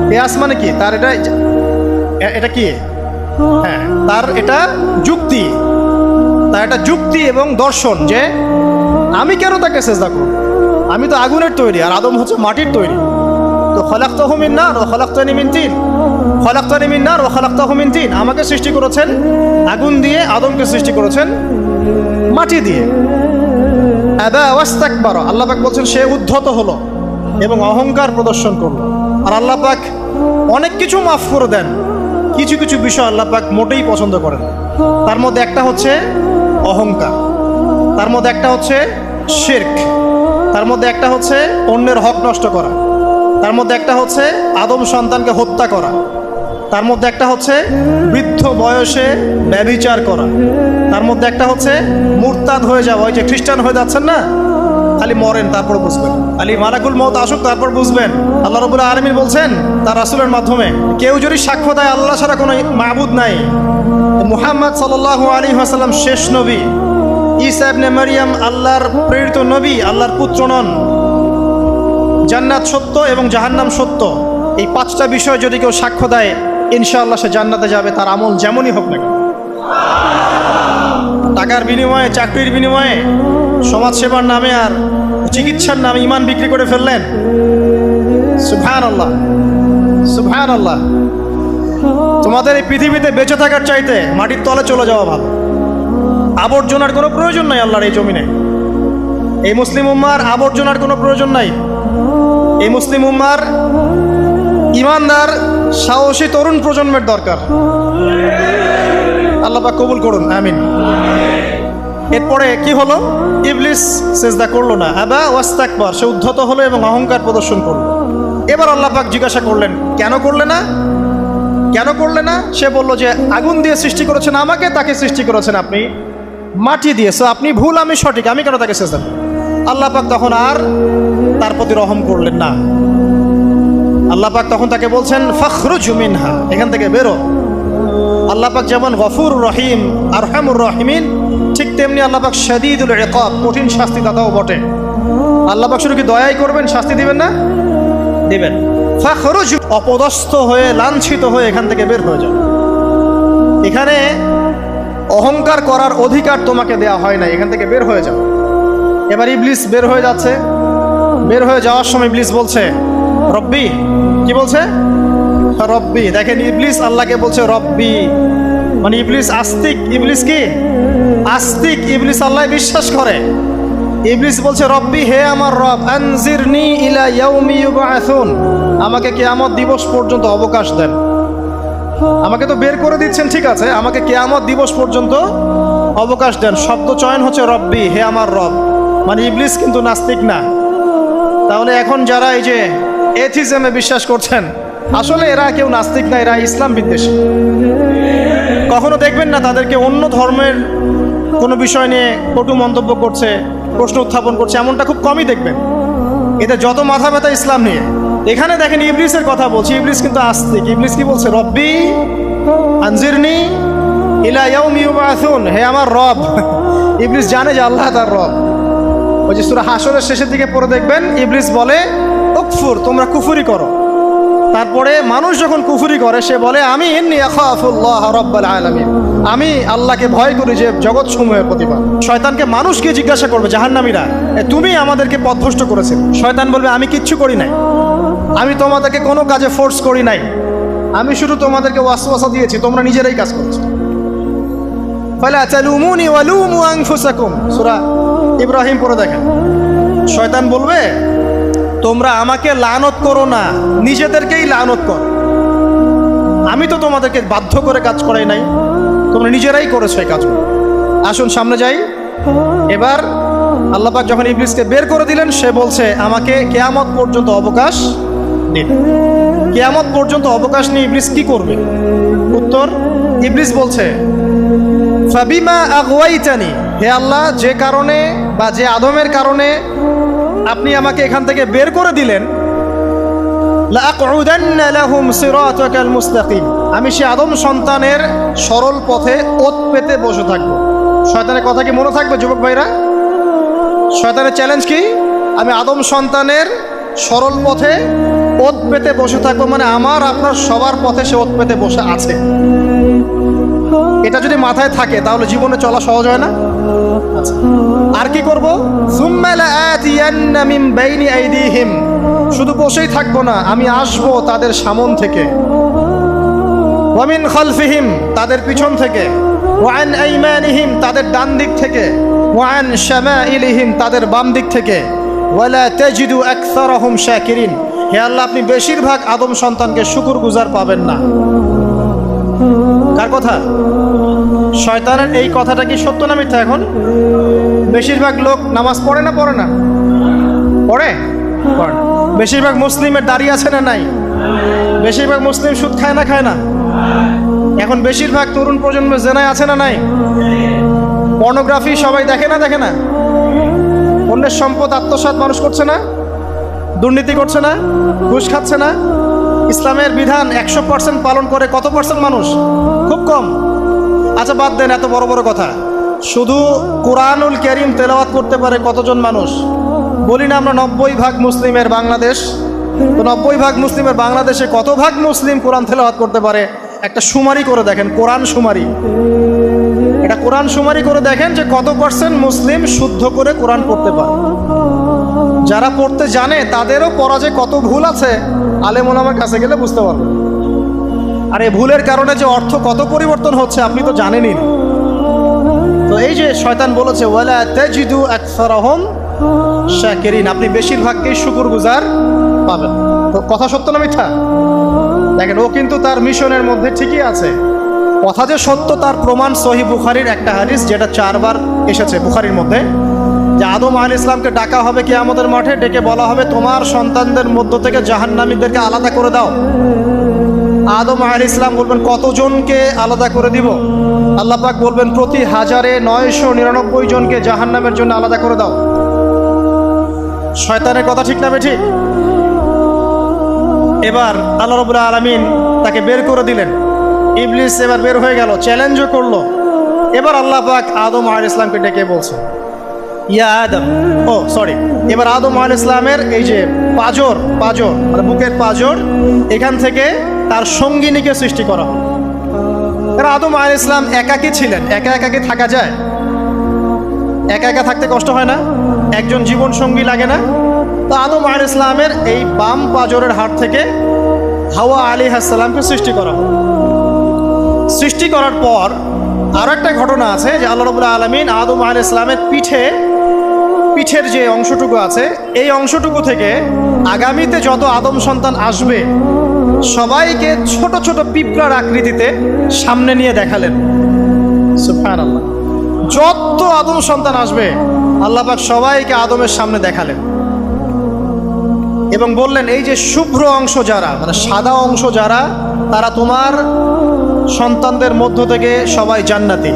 কেয়াস মানে কি? তার এটা কি? হ্যাঁ, তার এটা যুক্তি, তার এটা যুক্তি এবং দর্শন যে আমি কেন তাকে সিজদা করব? আমি তো আগুনের তৈরি আর আদম হচ্ছে মাটির তৈরি। তো খলাকতাহু মিন নার ওয়া খলাকতানি মিন তিন, খলাকতানি মিন নার ওয়া খলাকতাহু মিন তিন, আমাকে সৃষ্টি করেছেন আগুন দিয়ে, আদমকে সৃষ্টি করেছেন মাটি দিয়ে। আবা ওয়াস্তাকবারা, আল্লাহ পাক বলছেন সে উদ্ধত হলো এবং অহংকার প্রদর্শন করলো। আর আল্লাহ পাক অনেক কিছু মাফ করে দেন, কিছু কিছু বিষয় আল্লাহ পাক মোটেই পছন্দ করেন। তার মধ্যে একটা হচ্ছে অহংকার, তার মধ্যে একটা হচ্ছে শিরক, তার মধ্যে একটা হচ্ছে অন্যের হক নষ্ট করা, তার মধ্যে একটা হচ্ছে আদম সন্তানকে হত্যা করা, তার মধ্যে একটা হচ্ছে বৃদ্ধ বয়সে ব্যভিচার করা, তার মধ্যে একটা হচ্ছে মুরতাদ হয়ে যাওয়া। ওই যে খ্রিস্টান হয়ে যাচ্ছেন না, খালি মরেন তারপর বুঝবেন, খালি মালাকুল মউত আসুক তারপর বুঝবেন। আল্লাহ রাব্বুল আলামিন বলছেন তার রাসূলের মাধ্যমে, কেউ যদি সাক্ষ্য দেয় আল্লাহ ছাড়া কোনো মাবুদ নাই, মুহাম্মদ সাল্লাল্লাহু আলাইহি ওয়াসাল্লাম শেষ নবী, ঈসা ইবনে মারইয়াম আল্লাহর প্রেরিত নবী, আল্লাহর পুত্র নন, জান্নাত সত্য এবং জাহান্নাম সত্য, এই পাঁচটা বিষয় যদি কেউ সাক্ষ্য দেয় ইনশাআল্লাহ সে জান্নাতে যাবে, তার আমল যেমনই হোক না কেন। টাকার বিনিময়ে, চাকরির বিনিময়ে, সমাজসেবার নামে আর চিকিৎসার নামে ঈমান বিক্রি করে ফেললেন, সুবহানাল্লাহ সুবহানাল্লাহ। তোমাদের এই পৃথিবীতে বেঁচে থাকার চাইতে মাটির তলে চলে যাওয়া ভালো। আবর্জনার কোনো প্রয়োজন নাই আল্লাহর এই জমিনে। এই মুসলিম উম্মার আবর্জনার কোনো প্রয়োজন নাই। এই মুসলিম উম্মার ইমানদার সাহসী তরুণ প্রজন্মের দরকার। আল্লাহ পাক কবুল করুন, আমিন। এরপরে কি হলো? ইবলিস সিজদা করলো না, আবা ওয়াস্তাকবার, সে উদ্ধত হলো এবং অহংকার প্রদর্শন করলো। এবার আল্লাহ পাক জিজ্ঞাসা করলেন, কেন করলে না, কেন করলে না? সে বলল যে আগুন দিয়ে সৃষ্টি করেছেন আমাকে, তাকে সৃষ্টি করেছেন আপনি মাটি দিয়ে, সো আপনি ভুল আমি সঠিক, আমি কেন তাকে সিজদা করব? আল্লাহ পাক তখন আর তার প্রতি রহম করলেন না। আল্লাহ পাক তখন তাকে বলছেন ফাখরুজ মিনহা, এখান থেকে বেরো। আল্লাহ পাক যেমন গফুর রহিম আরহামুর রহিমিন, ঠিক তেমনি আল্লাহ পাক শাদীদুল ইকাব, কঠিন শাস্তি দাতাও বটে। আল্লাহ পাক শুধু কি দয়াই করবেন, শাস্তি দিবেন না? দিবেন। ফাখরুজ, অপদস্থ হয়ে লাঞ্ছিত হয়ে এখান থেকে বের হয়ে যাও। এখানে অহংকার করার অধিকার তোমাকে দেয়া হয় না, এখান থেকে বের হয়ে যাও। এবার ইবলিস বের হয়ে যাচ্ছে। বের হয়ে যাওয়ার সময় ইবলিস বলছে রব্বি, কি বলছে? রব্বি। দেখেন ইবলিস আল্লাহকে বলছে রব্বি, মানে ইবলিস আস্তিক। ইবলিস কি আস্তিক? ইবলিস আল্লাহ বিশ্বাস করে। ইবলিস বলছে রব্বি, হে আমার রব, আনজিরনি ইলা ইয়াউমি ইউবআসুন, আমাকে কিয়ামত দিবস পর্যন্ত অবকাশ দেন। আমাকে তো বের করে দিচ্ছেন, ঠিক আছে, আমাকে কিয়ামত দিবস পর্যন্ত অবকাশ দেন। শব্দ চয়ন হচ্ছে রব্বি, হে আমার রব। মানে ইবলিস কিন্তু নাস্তিক না। তাহলে এখন যারা এই যে এথিজমে বিশ্বাস করছেন, আসলে এরা কেউ নাস্তিক না, এরা ইসলাম বিদ্বেষী। কখনো দেখবেন না তাদেরকে অন্য ধর্মের কোনো বিষয় নিয়ে কটু মন্তব্য করছে, প্রশ্ন উত্থাপন করছে, এমনটা খুব কমই দেখবেন। এদের যত মাথা ব্যথা ইসলাম নিয়ে। এখানে দেখেন ইবলিসের কথা বলছি, ইবলিস কিন্তু আস্তিক। ইবলিস কি বলছে? রব্বি আনজিরনি ইলা ইয়াউমি ইউবআসুন, হে আমার রব। ইবলিস জানে যে আল্লাহ তার রব। ওই যে সূরা হাশরের শেষের দিকে পড়ে দেখবেন ইবলিস বলে উকফুর, তোমরা কুফরি করো। তারপরে মানুষ যখন কুফরি করে সে বলে আমি ইন্নী আখাফুল্লাহ রাব্বাল আলামিন, আমি আল্লাহকে ভয় করি যে জগৎ সমূহের প্রতিপালক। শয়তানকে মানুষ গিয়ে জিজ্ঞাসা করবে, জাহান্নামীরা, তুমি আমাদেরকে পথভ্রষ্ট করেছিলে। শয়তান বলবে আমি কিচ্ছু করি নাই, আমি তোমাদেরকে কোনো কাজে ফোর্স করি নাই, আমি শুধু তোমাদেরকে ওয়াসওয়াসা দিয়েছি, তোমরা নিজেরাই কাজ করছো। ফালা তালুমুনি ওয়ালুমু আনফুসাকুম, সূরা ইব্রাহিম পড়ে দেখেন। শয়তান বলবে তোমরা আমাকে লানত করো না, নিজেদেরকেই লানত করো, আমি তো তোমাদেরকে বাধ্য করে কাজ করাই নাই, তোমরা নিজেরাই করেছো এই কাজগুলো। আসুন সামনে যাই। এবার আল্লাহ পাক যখন ইবলিসকে বের করে দিলেন, সে বলছে আমাকে কিয়ামত পর্যন্ত অবকাশ দিন। কিয়ামত পর্যন্ত অবকাশ নিয়ে ইবলিস কি করবে? উত্তর, ইবলিস বলছে ফাবিমা আগওয়াইতানি, হে আল্লাহ, যে কারণে বা যে আদমের কারণে আপনি আমাকে এখান থেকে বের করে দিলেন, লাআকউদান্না লাহুম সিরাতাকাল মুস্তাকিম, আমি সে আদম সন্তানের সরল পথে ওত পেতে বসে থাকবো। শয়তানের কথা কি মনে থাকবে যুবক ভাইরা? শয়তানের চ্যালেঞ্জ কি? আমি আদম সন্তানের সরল পথে ওত পেতে বসে থাকবো, মানে আমার আপনার সবার পথে সে ওত পেতে বসে আছে। এটা যদি মাথায় থাকে তাহলে জীবনে চলা সহজ হয় না? আচ্ছা, আর কি করবো? সুম্মা লাআতিয়ান্না মিন বাইনি আইদিহিম, শুধু বসেই থাকবো না, আমি আসবো তাদের সামন থেকে, ওয়া মিন খালফিহিম, তাদের পিছন থেকে, ওয়া আন আইমানিহিম, তাদের ডান দিক থেকে, ওয়া আন শামাইলিহিম, তাদের বাম দিক থেকে, ওয়ালা তাজিদু আকসারাহুম শাকিরিন, হে আল্লাহ, আপনি বেশিরভাগ আদম সন্তানকে শুকরগুজার পাবেন না। কার কথা? শয়তানের এই কথাটা কি সত্য না মিথ্যা? এখন বেশিরভাগ লোক নামাজ পড়ে না পড়ে না? পড়ে? পড়ে না। বেশিরভাগ মুসলিমের দাড়ি আছে না নাই? বেশিরভাগ মুসলিম সুদ খায় না খায় না? এখন বেশিরভাগ তরুণ প্রজন্মের জেনায় আছে না নাই? পর্নোগ্রাফি সবাই দেখে না দেখে না? অন্যের সম্পদ আত্মসাৎ মানুষ করছে না? দুর্নীতি করছে না? ঘুষ খাচ্ছে না? ইসলামের বিধান 100% পালন করে কত পার্সেন্ট মানুষ? খুব কম। আচ্ছা বাদ দেন এত বড় বড় কথা, শুধু কোরআনুল কারীম তেলাওয়াত করতে পারে কতজন মানুষ? বলি না আমরা 90% মুসলিমের বাংলাদেশ, তো 90% মুসলিমের বাংলাদেশে কত ভাগ মুসলিম কোরআন তেলাওয়াত করতে পারে? একটা শুমারি করে দেখেন, কোরআন শুমারি। এটা কোরআন শুমারি করে দেখেন যে কত পার্সেন্ট মুসলিম শুদ্ধ করে কোরআন পড়তে পারে। যারা পড়তে জানে তাদেরও পড়া যে কত ভুল আছে আলেম ওলামার কাছে গেলে বুঝতে পারবেন। আর এই ভুলের কারণে যে অর্থ কত পরিবর্তন হচ্ছে আপনি তো জানেনই না। তো এই যে শয়তান বলেছে ওয়ালা তাজিদু আকসারাহুম শাকিরিন, আপনি বেশিরভাগকেই শুকরগুজার পাবেন। তো কথা সত্য না মিথ্যা? দেখেন, ও কিন্তু তার মিশনের মধ্যে ঠিকই আছে। কথা যে সত্য তার প্রমাণ সহিহ বুখারীর একটা হাদিস, যেটা 4 বার এসেছে বুখারীর মধ্যে, যে আদম আলাইহিস সালামকে ডাকা হবে কিয়ামতের মাঠে, ডেকে বলা হবে তোমার সন্তানদের মধ্য থেকে জাহান্নামীদেরকে আলাদা করে দাও। আদম আলাইহিস সালাম বলবেন কতজনকে আলাদা করে দিব? আল্লাহ পাক বলবেন প্রতি 1099 জনকে জাহান্নামের জন্য আলাদা করে দাও। শয়তানের কথা ঠিক না বেঠিক? এবার আল্লাহ রাব্বুল আলামিন তাকে বের করে দিলেন। ইবলিস এবার বের হয়ে গেল, চ্যালেঞ্জও করলো। এবার আল্লাহ পাক আদম আলাইহিস সালামকে ডেকে বলছে ইয়া আদম, এবার আদম আলাইহিস সালামের এই যে পাঁজর মানে বুকের পাঁজর, এখান থেকে তার সঙ্গিনীকে সৃষ্টি করা হয়। এরা আদম আলাইহিস সালাম একাকী ছিলেন। একা কি থাকা যায়? একা থাকতে কষ্ট হয় না? একজন জীবন সঙ্গী লাগে না? তো আদম আলাইহিস সালামের এই বাম পাঁজরের হাড় থেকে হাওয়া আলাইহিস সালামকে সৃষ্টি করা হয়। সৃষ্টি করার পর আরো একটা ঘটনা আছে যে আল্লাহ রাব্বুল আলামিন আদম আলাইহিস সালামের পিঠের যে অংশটুকু আছে, এই অংশটুকু থেকে আগামীতে যত আদম সন্তান আসবে সবাইকে ছোট ছোট পিঁপড়ার আকৃতিতে সামনে নিয়ে দেখালেন। সুবহানাল্লাহ। যত আদম সন্তান আসবে আল্লাহ পাক সবাইকে আদমের সামনে দেখালেন এবং বললেন এই যে শুভ্র অংশ যারা, মানে সাদা অংশ যারা, তারা তোমার সন্তানদের মধ্য থেকে সবাই জান্নাতি।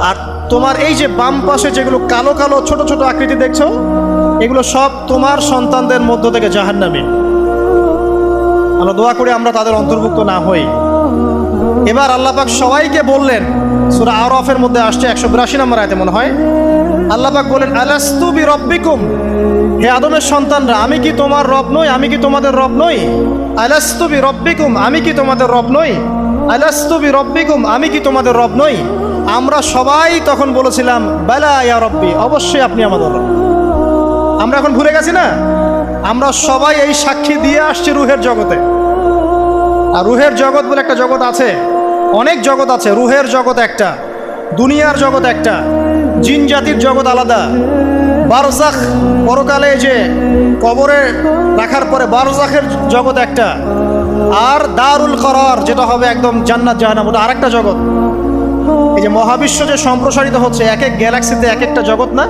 আর তোমার এই যে বাম পাশে যেগুলো কালো কালো ছোট ছোট আকৃতি দেখছো, এগুলো সব তোমার সন্তানদের মধ্য থেকে জাহান্নামী। আমরা দোয়া করি আমরা তাদের অন্তর্ভুক্ত না হই। এবার আল্লাহ পাক সবাইকে বললেন, সূরা আরাফের মধ্যে আসছে 182 নম্বর আয়াতে মনে হয়, আল্লাহ পাক বলেন আলাস্তু বিরাব্বিকুম, হে আদমের সন্তানরা আমি কি তোমার রব নই? আমি কি তোমাদের রব নই? আলাস্তু বিরাব্বিকুম, আমি কি তোমাদের রব নই? আলাস্তু বিরাব্বিকুম, আমি কি তোমাদের রব নই? আমরা সবাই তখন বলেছিলাম বালা ইয়া রব্বি, অবশ্যই আপনি আমাদের রব। আমরা এখন ভুলে গেছি না? আমরা সবাই এই সাক্ষী দিয়ে আসছি রুহের জগতে। আর রুহের জগৎ বলে একটা জগৎ আছে, অনেক জগৎ আছে। রুহের জগৎ একটা, দুনিয়ার জগৎ একটা, জিন জাতির জগৎ আলাদা, বারজাখ পরকালে যে কবরে রাখার পরে বারজাখের জগৎ একটা, আর দারুল করার যেটা হবে একদম জান্নাত জাহান্নাম, ওটা আরেকটা জগৎ। এই যে মহাবিশ্ব যে সম্প্রসারিত হচ্ছে, এক এক গ্যালাক্সিতে এক একটা জগৎ না,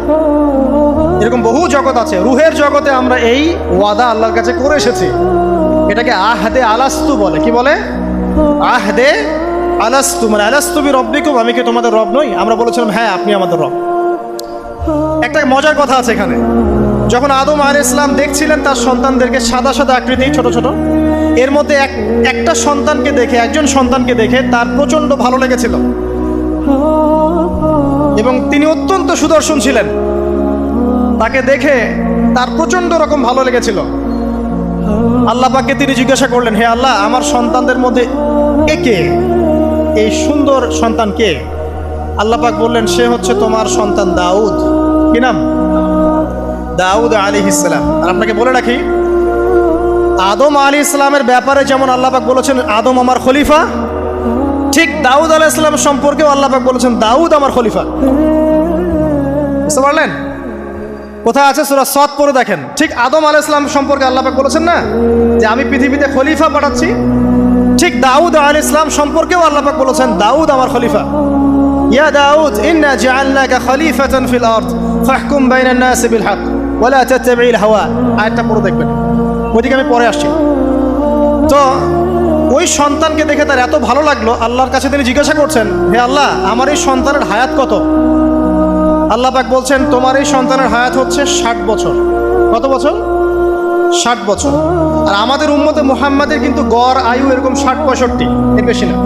এরকম বহু জগৎ আছে। রুহের জগতে আমরা এই ওয়াদা আল্লাহর কাছে করে এসেছি। এটাকে আহদে আলাস্তু বলে। কি বলে? আহদে আলাস্তু, মানে আলাস্তু বিরাব্বিকুম, আমি কি তোমাদের রব নই? আমরা বলেছিলাম হ্যাঁ আপনি আমাদের রব। একটা মজার কথা আছে এখানে, যখন আদম আলাইহিস সালাম দেখছিলেন তার সন্তানদেরকে সাদা সাদা আকৃতি ছোট ছোট, এর মধ্যে একটা সন্তানকে দেখে, একজন সন্তানকে দেখে তার প্রচন্ড ভালো লেগেছিল এবং তিনি অত্যন্ত সুদর্শন ছিলেন। তাকে দেখে তার প্রচন্ড রকম ভালো লেগেছিল। আল্লাহ পাককে তিনি জিজ্ঞাসা করলেন, হে আল্লাহ, আমার সন্তানদের মধ্যে কে, এই সুন্দর সন্তান কে? আল্লাহ পাক বললেন সে হচ্ছে তোমার সন্তান দাউদ। কি নাম? দাউদ আলাইহিস সালাম। আর আপনাকে বলে রাখি, আদম আলাইহিস সালামের ব্যাপারে যেমন আল্লাহ পাক বলেছেন আদম আমার খলিফা, ঠিক দাউদ আলাইহিস সালাম সম্পর্কেও আল্লাহ পাক বলেছেন দাউদ আমার খলিফা। বুঝতে পারলেন? কোথায় আছে? সূরা সদ পড়ে দেখেন। ঠিক আদম আলাইহিস সালাম সম্পর্কে আল্লাহ পাক বলেছেন না যে আমি পৃথিবীতে খলিফা পাঠাচ্ছি, ঠিক দাউদ আলাইহিস সালাম সম্পর্কেও আল্লাহ পাক বলেছেন দাউদ আমার খলিফা। ইয়া দাউদ ইন্না জাআলনাকা খলিফাতান ফিল আরদ ফাহকুম বাইনান নাসি বিল হক ওয়া লা তাত্তাবি'ল হাওয়া। আয়াতটা পড়ে দেখবেন, ওইদিকে আমি পরে আসছি। তো ওই সন্তানকে দেখে তার এত ভালো লাগলো, আল্লাহর কাছে তিনি জিজ্ঞাসা করছেন, হে আল্লাহ আমার এই সন্তানের হায়াত কত? আল্লাহ পাক বলছেন তোমার এই সন্তানের হায়াত হচ্ছে 60 বছর। কত বছর? 60 বছর। আর আমাদের উম্মতে মুহাম্মাদের কিন্তু গড় আয়ু এরকম 60-65, এর বেশি না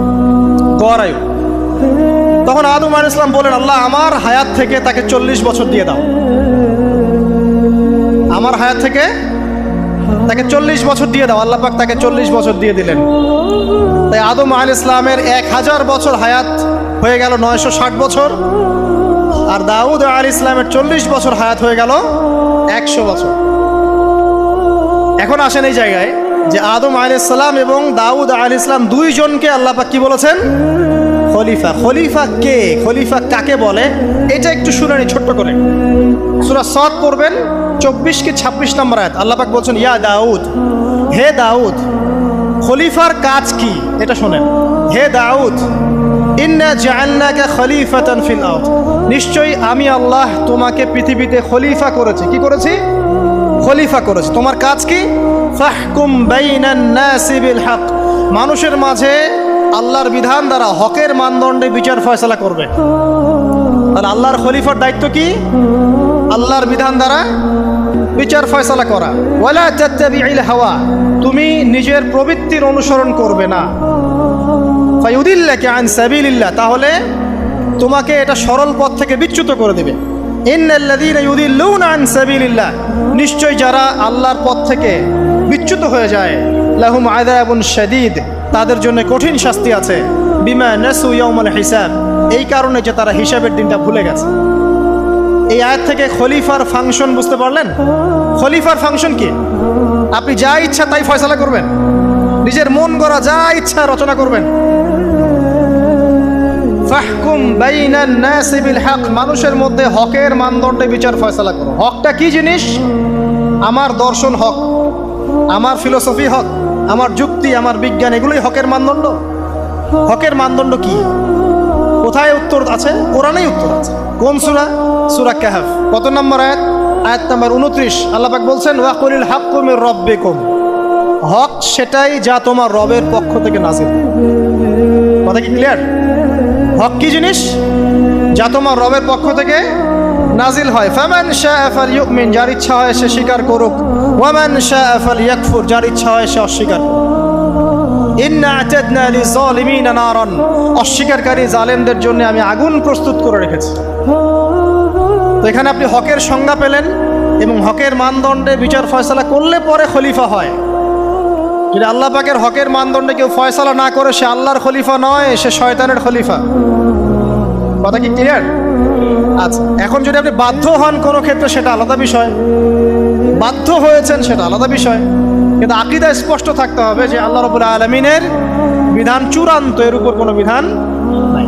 গড় আয়ু। তখন আদম আলাইহিস সালাম বলেন, আল্লাহ আমার হায়াত থেকে তাকে 40 বছর দিয়ে দাও, আমার হায়াত থেকে তাকে 40 বছর দিয়ে দাও। আল্লাহ পাক তাকে 40 বছর দিয়ে দিলেন। তাই আদম আলাইহিস সালামের 1000 বছর হায়াত হয়ে গেল 960 বছর, আর দাউদ আলাইহিস সালামের 40 বছর হায়াত হয়ে গেল 100 বছর। এখন আসেন এই জায়গায় যে আদম আলাইহিস সালাম এবং দাউদ আলাইহিস সালাম দুইজনকে আল্লাহ পাক কি বলেছেন? খলিফা। খলিফা কে? খলিফা কাকে বলে? এটা একটু শুনে নি ছোট্ট করে। সূরা সদ পড়বেন 24 কি 26 নম্বর আয়াত। আল্লাহ পাক বলছেন, ইয়া দাউদ, হে দাউদ, খলিফার কাজ কি এটা শোনেন। হে দাউদ ইন্না জাআলনাকা খলিফাতান ফিল আরদ, নিশ্চয়ই আমি আল্লাহ তোমাকে পৃথিবীতে খলিফা করেছি। কি করেছি? খলিফা করেছি। তোমার কাজ কি? ফাহকুম বাইনান নাসি বিল হক, মানুষের মাঝে আল্লাহর বিধান দ্বারা হকের মানদণ্ডে বিচার ফয়সালা করবে। তাহলে আল্লাহর খলিফার দায়িত্ব কি? আল্লাহর বিধান দ্বারা বিচার ফয়সালা করা। ওয়ালা তাত্তাবি'ল হাওয়া, তুমি নিজের প্রবৃত্তির অনুসরণ করবে না। ফায়ুদিল্লাকা আন সাবিলিল্লাহ, তাহলে তোমাকে এটা সরল পথ থেকে বিচ্যুত করে দেবে। ইন্নাল্লাযীনা ইউদিল্লুনা আন সাবিলিল্লাহ, নিশ্চয় যারা আল্লাহর পথ থেকে বিচ্যুত হয়ে যায়, লাহুম আযাবুন শাদীদ, তাদের জন্য কঠিন শাস্তি আছে। বিমা নাসু ইয়াউমাল হিসাব, এই কারণে যে তারা হিসাবের দিনটা ভুলে গেছে। এই আয়াত থেকে খলিফার ফাংশন বুঝতে পারলেন? খলিফার ফাংশন কি? আপনি যা ইচ্ছা তাই ফয়সালা করবেন, নিজের মন গড়া যা ইচ্ছা রচনা করবেন। ফাহকুম বাইনান নাসি বিল হক, মানুষের মধ্যে হকের মানদণ্ডে বিচার ফয়সালা করো। হকটা কি জিনিস? আমার দর্শন হক, আমার ফিলোসফি হক, আমার যুক্তি, আমার বিজ্ঞান, এগুলোই হকের মানদণ্ড। হকের মানদণ্ড কি? কোথায় উত্তর আছে? কোরআনেই উত্তর আছে। কোন সূরা? সূরা কাহফ। কত নম্বর আয়াত? আয়াত নম্বর 29। আল্লাহ পাক বলছেন, ওয়াকুলিল হাক্কু মির রাব্বিকুম, হক সেটাই যা তোমার রবের পক্ষ থেকে নাযিল। কথা কি ক্লিয়ার? হক কি জিনিস? যা তোমার রবের পক্ষ থেকে নাজিল হয়। ফামান শাআ ফালইউমিন, যার ইচ্ছা হয় সে স্বীকার করুক। ওয়ামান শাআ ফালইয়াকফুর, যার ইচ্ছা হয় সে অস্বীকার করুক। ইন্না আ'তাদনা লিযালিমিনা নারান, অস্বীকারী জালেমদের জন্য আমি আগুন প্রস্তুত করে রেখেছি। তো এখানে আপনি হকের সংজ্ঞা পেলেন এবং হকের মানদণ্ডে বিচার ফয়সালা করলে পরে খলিফা হয়। যদি আল্লাহ পাকের হকের মানদণ্ডে কেউ ফয়সালা না করে, সে আল্লাহর খলিফা নয়, সে শয়তানের খলিফা। কথা কি ক্লিয়ার? আচ্ছা, এখন যদি আপনি বাধ্য হন কোনো ক্ষেত্রে সেটা আলাদা বিষয়, বাধ্য হয়েছেন সেটা আলাদা বিষয়, কিন্তু আকীদা স্পষ্ট থাকতে হবে যে আল্লাহ রাব্বুল আলামিনের বিধান চূড়ান্ত, এর উপর কোনো বিধান নাই।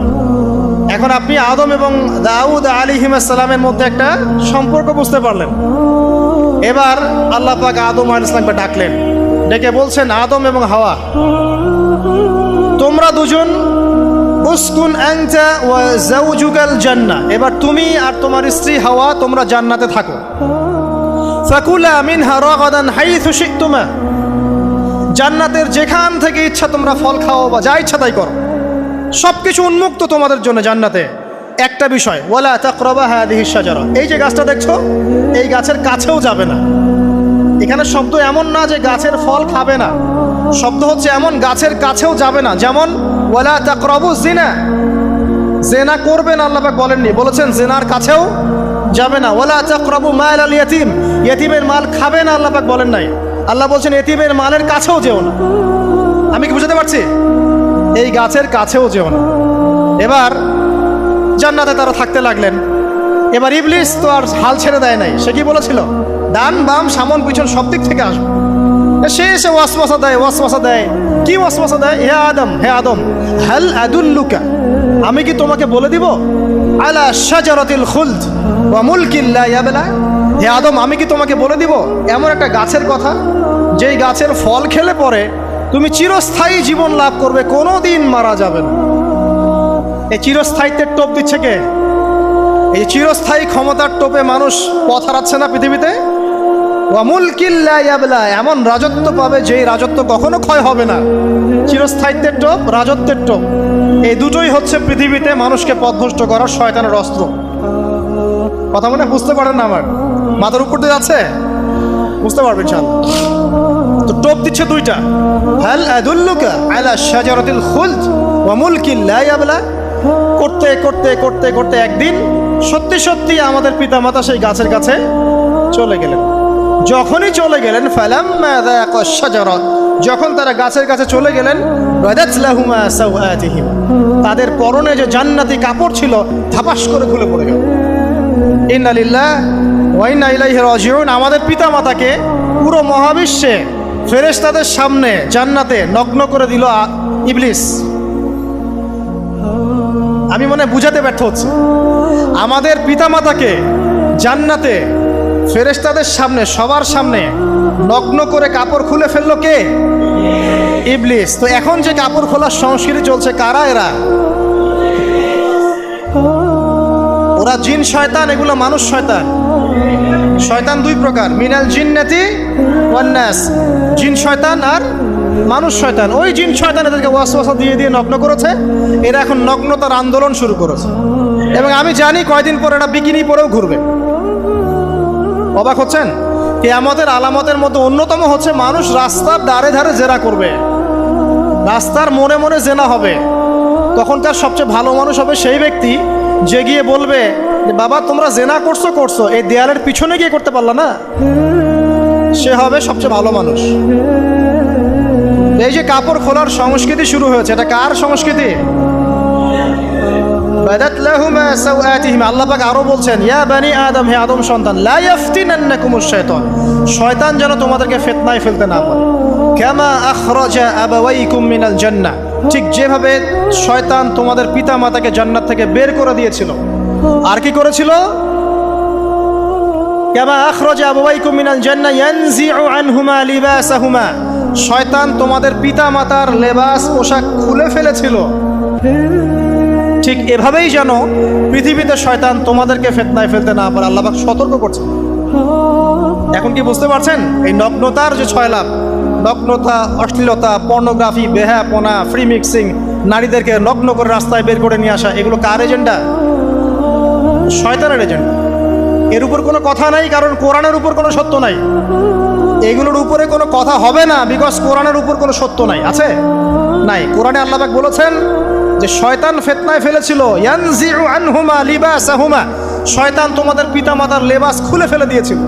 এখন আপনি আদম এবং দাউদ আলাইহিস সালামের মধ্যে একটা সম্পর্ক বুঝতে পারলেন। এবার আল্লাহ পাক আদম আলাইহিস সালামকে ডাকলেন, ডেকে বলছেন, আদম এবং হাওয়া, তোমরা দুজন উসকুন আনতা ওয়া যাওজুকাল জান্নাহ, এবার তুমি আর তোমার স্ত্রী হাওয়া তোমরা জান্নাতে থাকো। ফাকুলা মিনহা রাগাদান হাইথু শি'তুমা, জান্নাতের যেখান থেকে ইচ্ছা তোমরা ফল খাও বা যা ইচ্ছা তাই করো, সবকিছু উন্মুক্ত তোমাদের জন্য জান্নাতে। একটা বিষয়, ওয়ালা তাকরাবা হাযিহিশ শাজারা, এই যে গাছটা দেখছো এই গাছের কাছেও যাবে না। এখানে শব্দ এমন না যে গাছের ফল খাবে না, শব্দ হচ্ছে এমন গাছের কাছেও যাবে না। যেমন ওয়ালা তাকরাবু জিনা, জেনা করবে না আল্লাহ পাক বলেননি, বলেছেন জেনার কাছেও যাবে না। ওয়ালা তাকরাবু মাল আল ইয়াতিম, ইয়াতিমের মাল খাবে না আল্লাহ পাক বলেন নাই, আল্লাহ বলছেন ইয়াতিমের মালের কাছেও যেও না। আমি কি বুঝাতে পারছি? এই গাছের কাছেও যেও না। এবার জান্নাতে তারা থাকতে লাগলেন। এবার ইবলিস তো আর হাল ছেড়ে দেয় নাই, সে কি বলেছিল? ডান বাম সামন পিছন সব দিক থেকে আসবে। সে এসে ওয়াসওয়াসা দেয়। কি ওয়াসওয়াসা দেয়? হে আদম হাল আদুল্লুকা, আমি কি তোমাকে বলে দিব আলা শাজারাতিল খুলদ ওয়া মুলকিন লা ইয়াবলা। হে আদম, আমি কি তোমাকে বলে দিব এমন একটা গাছের কথা, যেই গাছের ফল খেলে পরে তুমি চিরস্থায়ী জীবন লাভ করবে, কোনোদিন মারা যাবে না। এই চিরস্থায়িত্বের টোপ দিচ্ছে কে? এই চিরস্থায়ী ক্ষমতার টোপে মানুষ পথ হারাচ্ছে না পৃথিবীতে। ওয়া মুলকিন লা ইয়াবলা, এমন রাজত্ব পাবে যেই রাজত্ব কখনো ক্ষয় হবে না। চিরস্থায়িত্বের টোপ, রাজত্বের টোপ, এই দুটোই হচ্ছে পৃথিবীতে মানুষকে পথভ্রষ্ট করার শয়তানের অস্ত্র। কথা মনে বুঝতে পারেন না? আমার মাথার উপর দিয়ে যাচ্ছে, বুঝতে পারবেন ইনশাআল্লাহ। তো টোপ দিচ্ছে দুইটা, হাল আদুল্লুকা আলা শাজারাতিল খুলদ ওয়া মুলকিন লা ইয়াবলা। করতে করতে করতে করতে একদিন সত্যি সত্যি আমাদের পিতামাতা সেই গাছের কাছে চলে গেলেন। যখনই চলে গেলেন, ফালাম্মা যাযাকা শাজারা, যখন তারা গাছের কাছে চলে গেলেন, বাদাত লাহুমা সাওআতিহিম, তাদের পরনে যে জান্নাতি কাপড় ছিল ধাপাস করে খুলে পড়ে গেল। ইন্না লিল্লাহি ওয়া ইন্না ইলাইহি রাজিউন। আমাদের পিতামাতাকে পুরো মহাবিশ্বে ফেরেশতাদের সামনে জান্নাতে নগ্ন করে দিল ইবলিস। আমি মনে বুঝাতে ব্যর্থ হচ্ছি। আমাদের পিতামাতাকে জান্নাতে ফেরেশতাদের সামনে, সবার সামনে নগ্ন করে কাপড় খুলে ফেললো কে? ইবলিস। তো এখন যে কাপড় খোলার সংস্কৃতি চলছে, কারা এরা? ওরা জিন শয়তান, এগুলো মানুষ শয়তান। শয়তান দুই প্রকার, মিনাল জিন্নাতি ওয়ান নাস, জিন শয়তান আর মানুষ শয়তান। ওই জিন শয়তান এদেরকে ওয়াসওয়াসা দিয়ে দিয়ে নগ্ন করেছে। এরা এখন নগ্নতার আন্দোলন শুরু করেছে, এবং আমি জানি কয়দিন পর এটা বিকিনি পরেও ঘুরবে। অবাক হচ্ছেন? কিয়ামতের আলামতের মধ্যে অন্যতম হচ্ছে মানুষ রাস্তার ধারে ধারে জেনা করবে, রাস্তার মোড়ে মোড়ে জেনা হবে। তখনকার সবচেয়ে ভালো মানুষ হবে সেই ব্যক্তি যে গিয়ে বলবে যে বাবা তোমরা জেনা করছো, এই দেয়ালের পিছনে গিয়ে করতে পারলা না। সে হবে সবচেয়ে ভালো মানুষ। এই যে কাপড় খোলার সংস্কৃতি শুরু হয়েছে, এটা কার সংস্কৃতি? বাদাত লাহুমা সাওআতিহিম। আল্লাহ পাক আরো বলছেন, ইয়া বানি আদম, হে আদম সন্তান, লা ইয়াফতিনান্নাকুমুশ শাইতান, শয়তান যেন তোমাদেরকে ফিতনায় ফেলতে না পারে। কামা আখরাজা আবাওয়াইকুম মিনাল জান্নাহ, ঠিক যেভাবে শয়তান তোমাদের পিতামাতাকে জান্নাত থেকে বের করে দিয়েছিল। আর কি করেছিল? কামা আখরাজা আবাওয়াইকুম মিনাল জান্নাহ ইয়ানজিউ আনহুমা লিবাসাহুমা, শয়তান তোমাদের পিতামাতার লেবাস পোশাক খুলে ফেলেছিল। ঠিক এভাবেই যেন পৃথিবীতে শয়তান তোমাদেরকে ফিতনায় ফেলতে না পারে, আল্লাহ পাক সতর্ক করছে। এখন কি বুঝতে পারছেন? এই নগ্নতার যে ছয় লাভ, নগ্নতা, অশ্লীলতা, পর্নোগ্রাফি, বেহায়াপনা, ফ্রি মিক্সিং, নারীদেরকে নগ্ন করে রাস্তায় বের করে নিয়ে আসা, এগুলো কার এজেন্ডা? শয়তানের এজেন্ডা। এর উপর কোনো কথা নাই, কারণ কোরআনের উপর কোনো সত্য নাই। এগুলোর উপরে কোনো কথা হবে না, বিকজ কোরআনের উপর কোনো সত্য নাই। আছে? নাই। কোরআনে আল্লাহ পাক বলেছেন যে শয়তান ফিতনায় ফেলেছিল, ইয়ানজিউ আনহুমা লিবাসাহুমা, শয়তান তোমাদের পিতামাতার লেবাস খুলে ফেলে দিয়েছিল।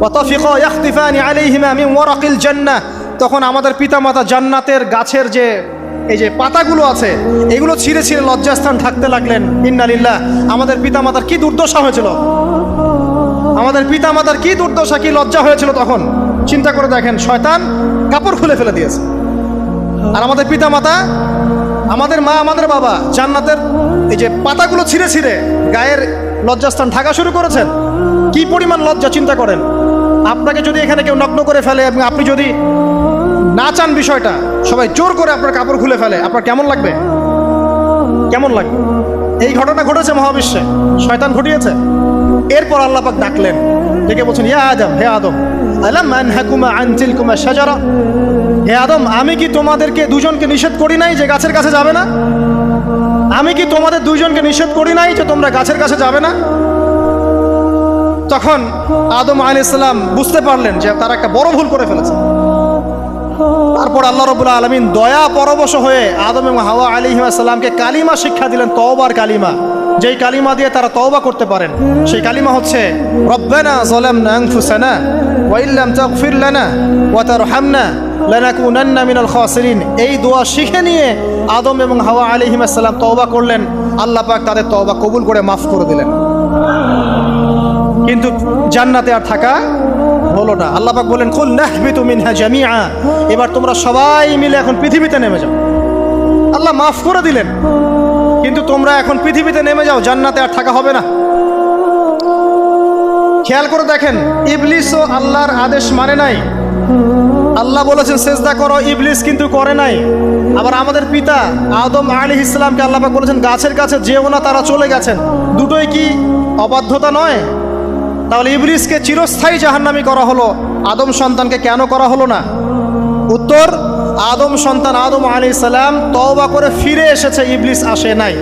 ওয়া তাফিকা ইয়াখতিফানি আলাইহিমা মিন ওয়ারাকিল জান্নাহ, তখন আমাদের পিতামাতা জান্নাতের গাছের যে এই যে পাতাগুলো আছে এগুলো ছিঁড়ে ছিঁড়ে লজ্জাস্থান ঢাকতে লাগলেন। ইন্না লিল্লাহ। আমাদের পিতামাতার কি দুর্দশা হয়েছিল, আমাদের পিতামাতার কি দুর্দশা, কি লজ্জা হয়েছিল তখন। চিন্তা করে দেখেন, শয়তান কাপড় খুলে ফেলে দিয়েছে। আর আমাদের পিতামাতা, আমাদের মা, আমাদের বাবা জান্নাতের এই যে পাতাগুলো ছিঁড়ে ছিঁড়ে গায়ের লজ্জাস্থান ঢাকা শুরু করেছেন। কি পরিমাণ লজ্জা চিন্তা করেন। আপনাকে যদি এখানে কেউ নগ্ন করে ফেলে এবং আপনি যদি না চান বিষয়টা, সবাই জোর করে আপনার কাপড় খুলে ফেলে, আপনার কেমন লাগবে? কেমন লাগবে? এই ঘটনা ঘটেছে মহাবিশ্বে, শয়তান ঘটিয়েছে। এরপর আল্লাহ পাক ডাকলেন, ডেকে বলছেন, ইয়া আদম, হে আদম, আলাম আনহাকুমা আন তিলকুমা শাজারা, হে আদম, আমি কি তোমাদেরকে দুজনকে নিষেধ করি নাই যে গাছের কাছে যাবে না? আমি কি তোমাদের দুইজনকে নিষেধ করি নাই যে তোমরা গাছের কাছে যাবে না? তখন আদম আলাইহিস সালাম বুঝতে পারলেন যে তারা একটা বড় ভুল করে ফেলেছে। তারপর আল্লাহ রাব্বুল আলামিন দয়া পরবশ হয়ে আদম এবং হাওয়া আলাইহিস সালামকে কালিমা শিক্ষা দিলেন, তওবার কালিমা, যেই কালিমা দিয়ে তারা তওবা করতে পারেন। সেই কালিমা হচ্ছে রব্বানা যালামনা আনফুসানা ওয়া ইল্লাম তাগফির লানা ওয়া তারহামনা লানাকুনান্না মিনাল খাসিরিন। এই দোয়া শিখে নিয়ে আদম এবং হাওয়া আলাইহিস সালাম তওবা করলেন। আল্লাহ পাক তাদের তওবা কবুল করে মাফ করে দিলেন। কিন্তু জান্নাতে আর থাকা হলো না। আল্লাহ পাক বলেন কুল নাহবিতু মিনহা জামিআ, এবার তোমরা সবাই মিলে এখন পৃথিবীতে নেমে যাও। আল্লাহ মাফ করে দিলেন, কিন্তু তোমরা এখন পৃথিবীতে নেমে যাও, জান্নাতে আর থাকা হবে না। খেয়াল করে দেখেন, ইবলিসও আল্লাহর আদেশ মানে নাই। আল্লাহ বলেছেন সেজদা করো, ইবলিস কিন্তু করে নাই। আবার আমাদের পিতা আদম আলাইহিস সালামকে আল্লাহ পাক বলেছেন গাছের কাছে যেও না, তারা চলে গেছেন। দুটোই কি অবাধ্যতা নয়? তাহলে ইবলিসকে চিরস্থায়ী জাহান্নামী করা হলো, আদম সন্তানকে কেন করা হলো না? উত্তর, আদম সন্তান আদম আলাইহিস সালাম তওবা করে ফিরে এসেছে, ইবলিস আসে নাই।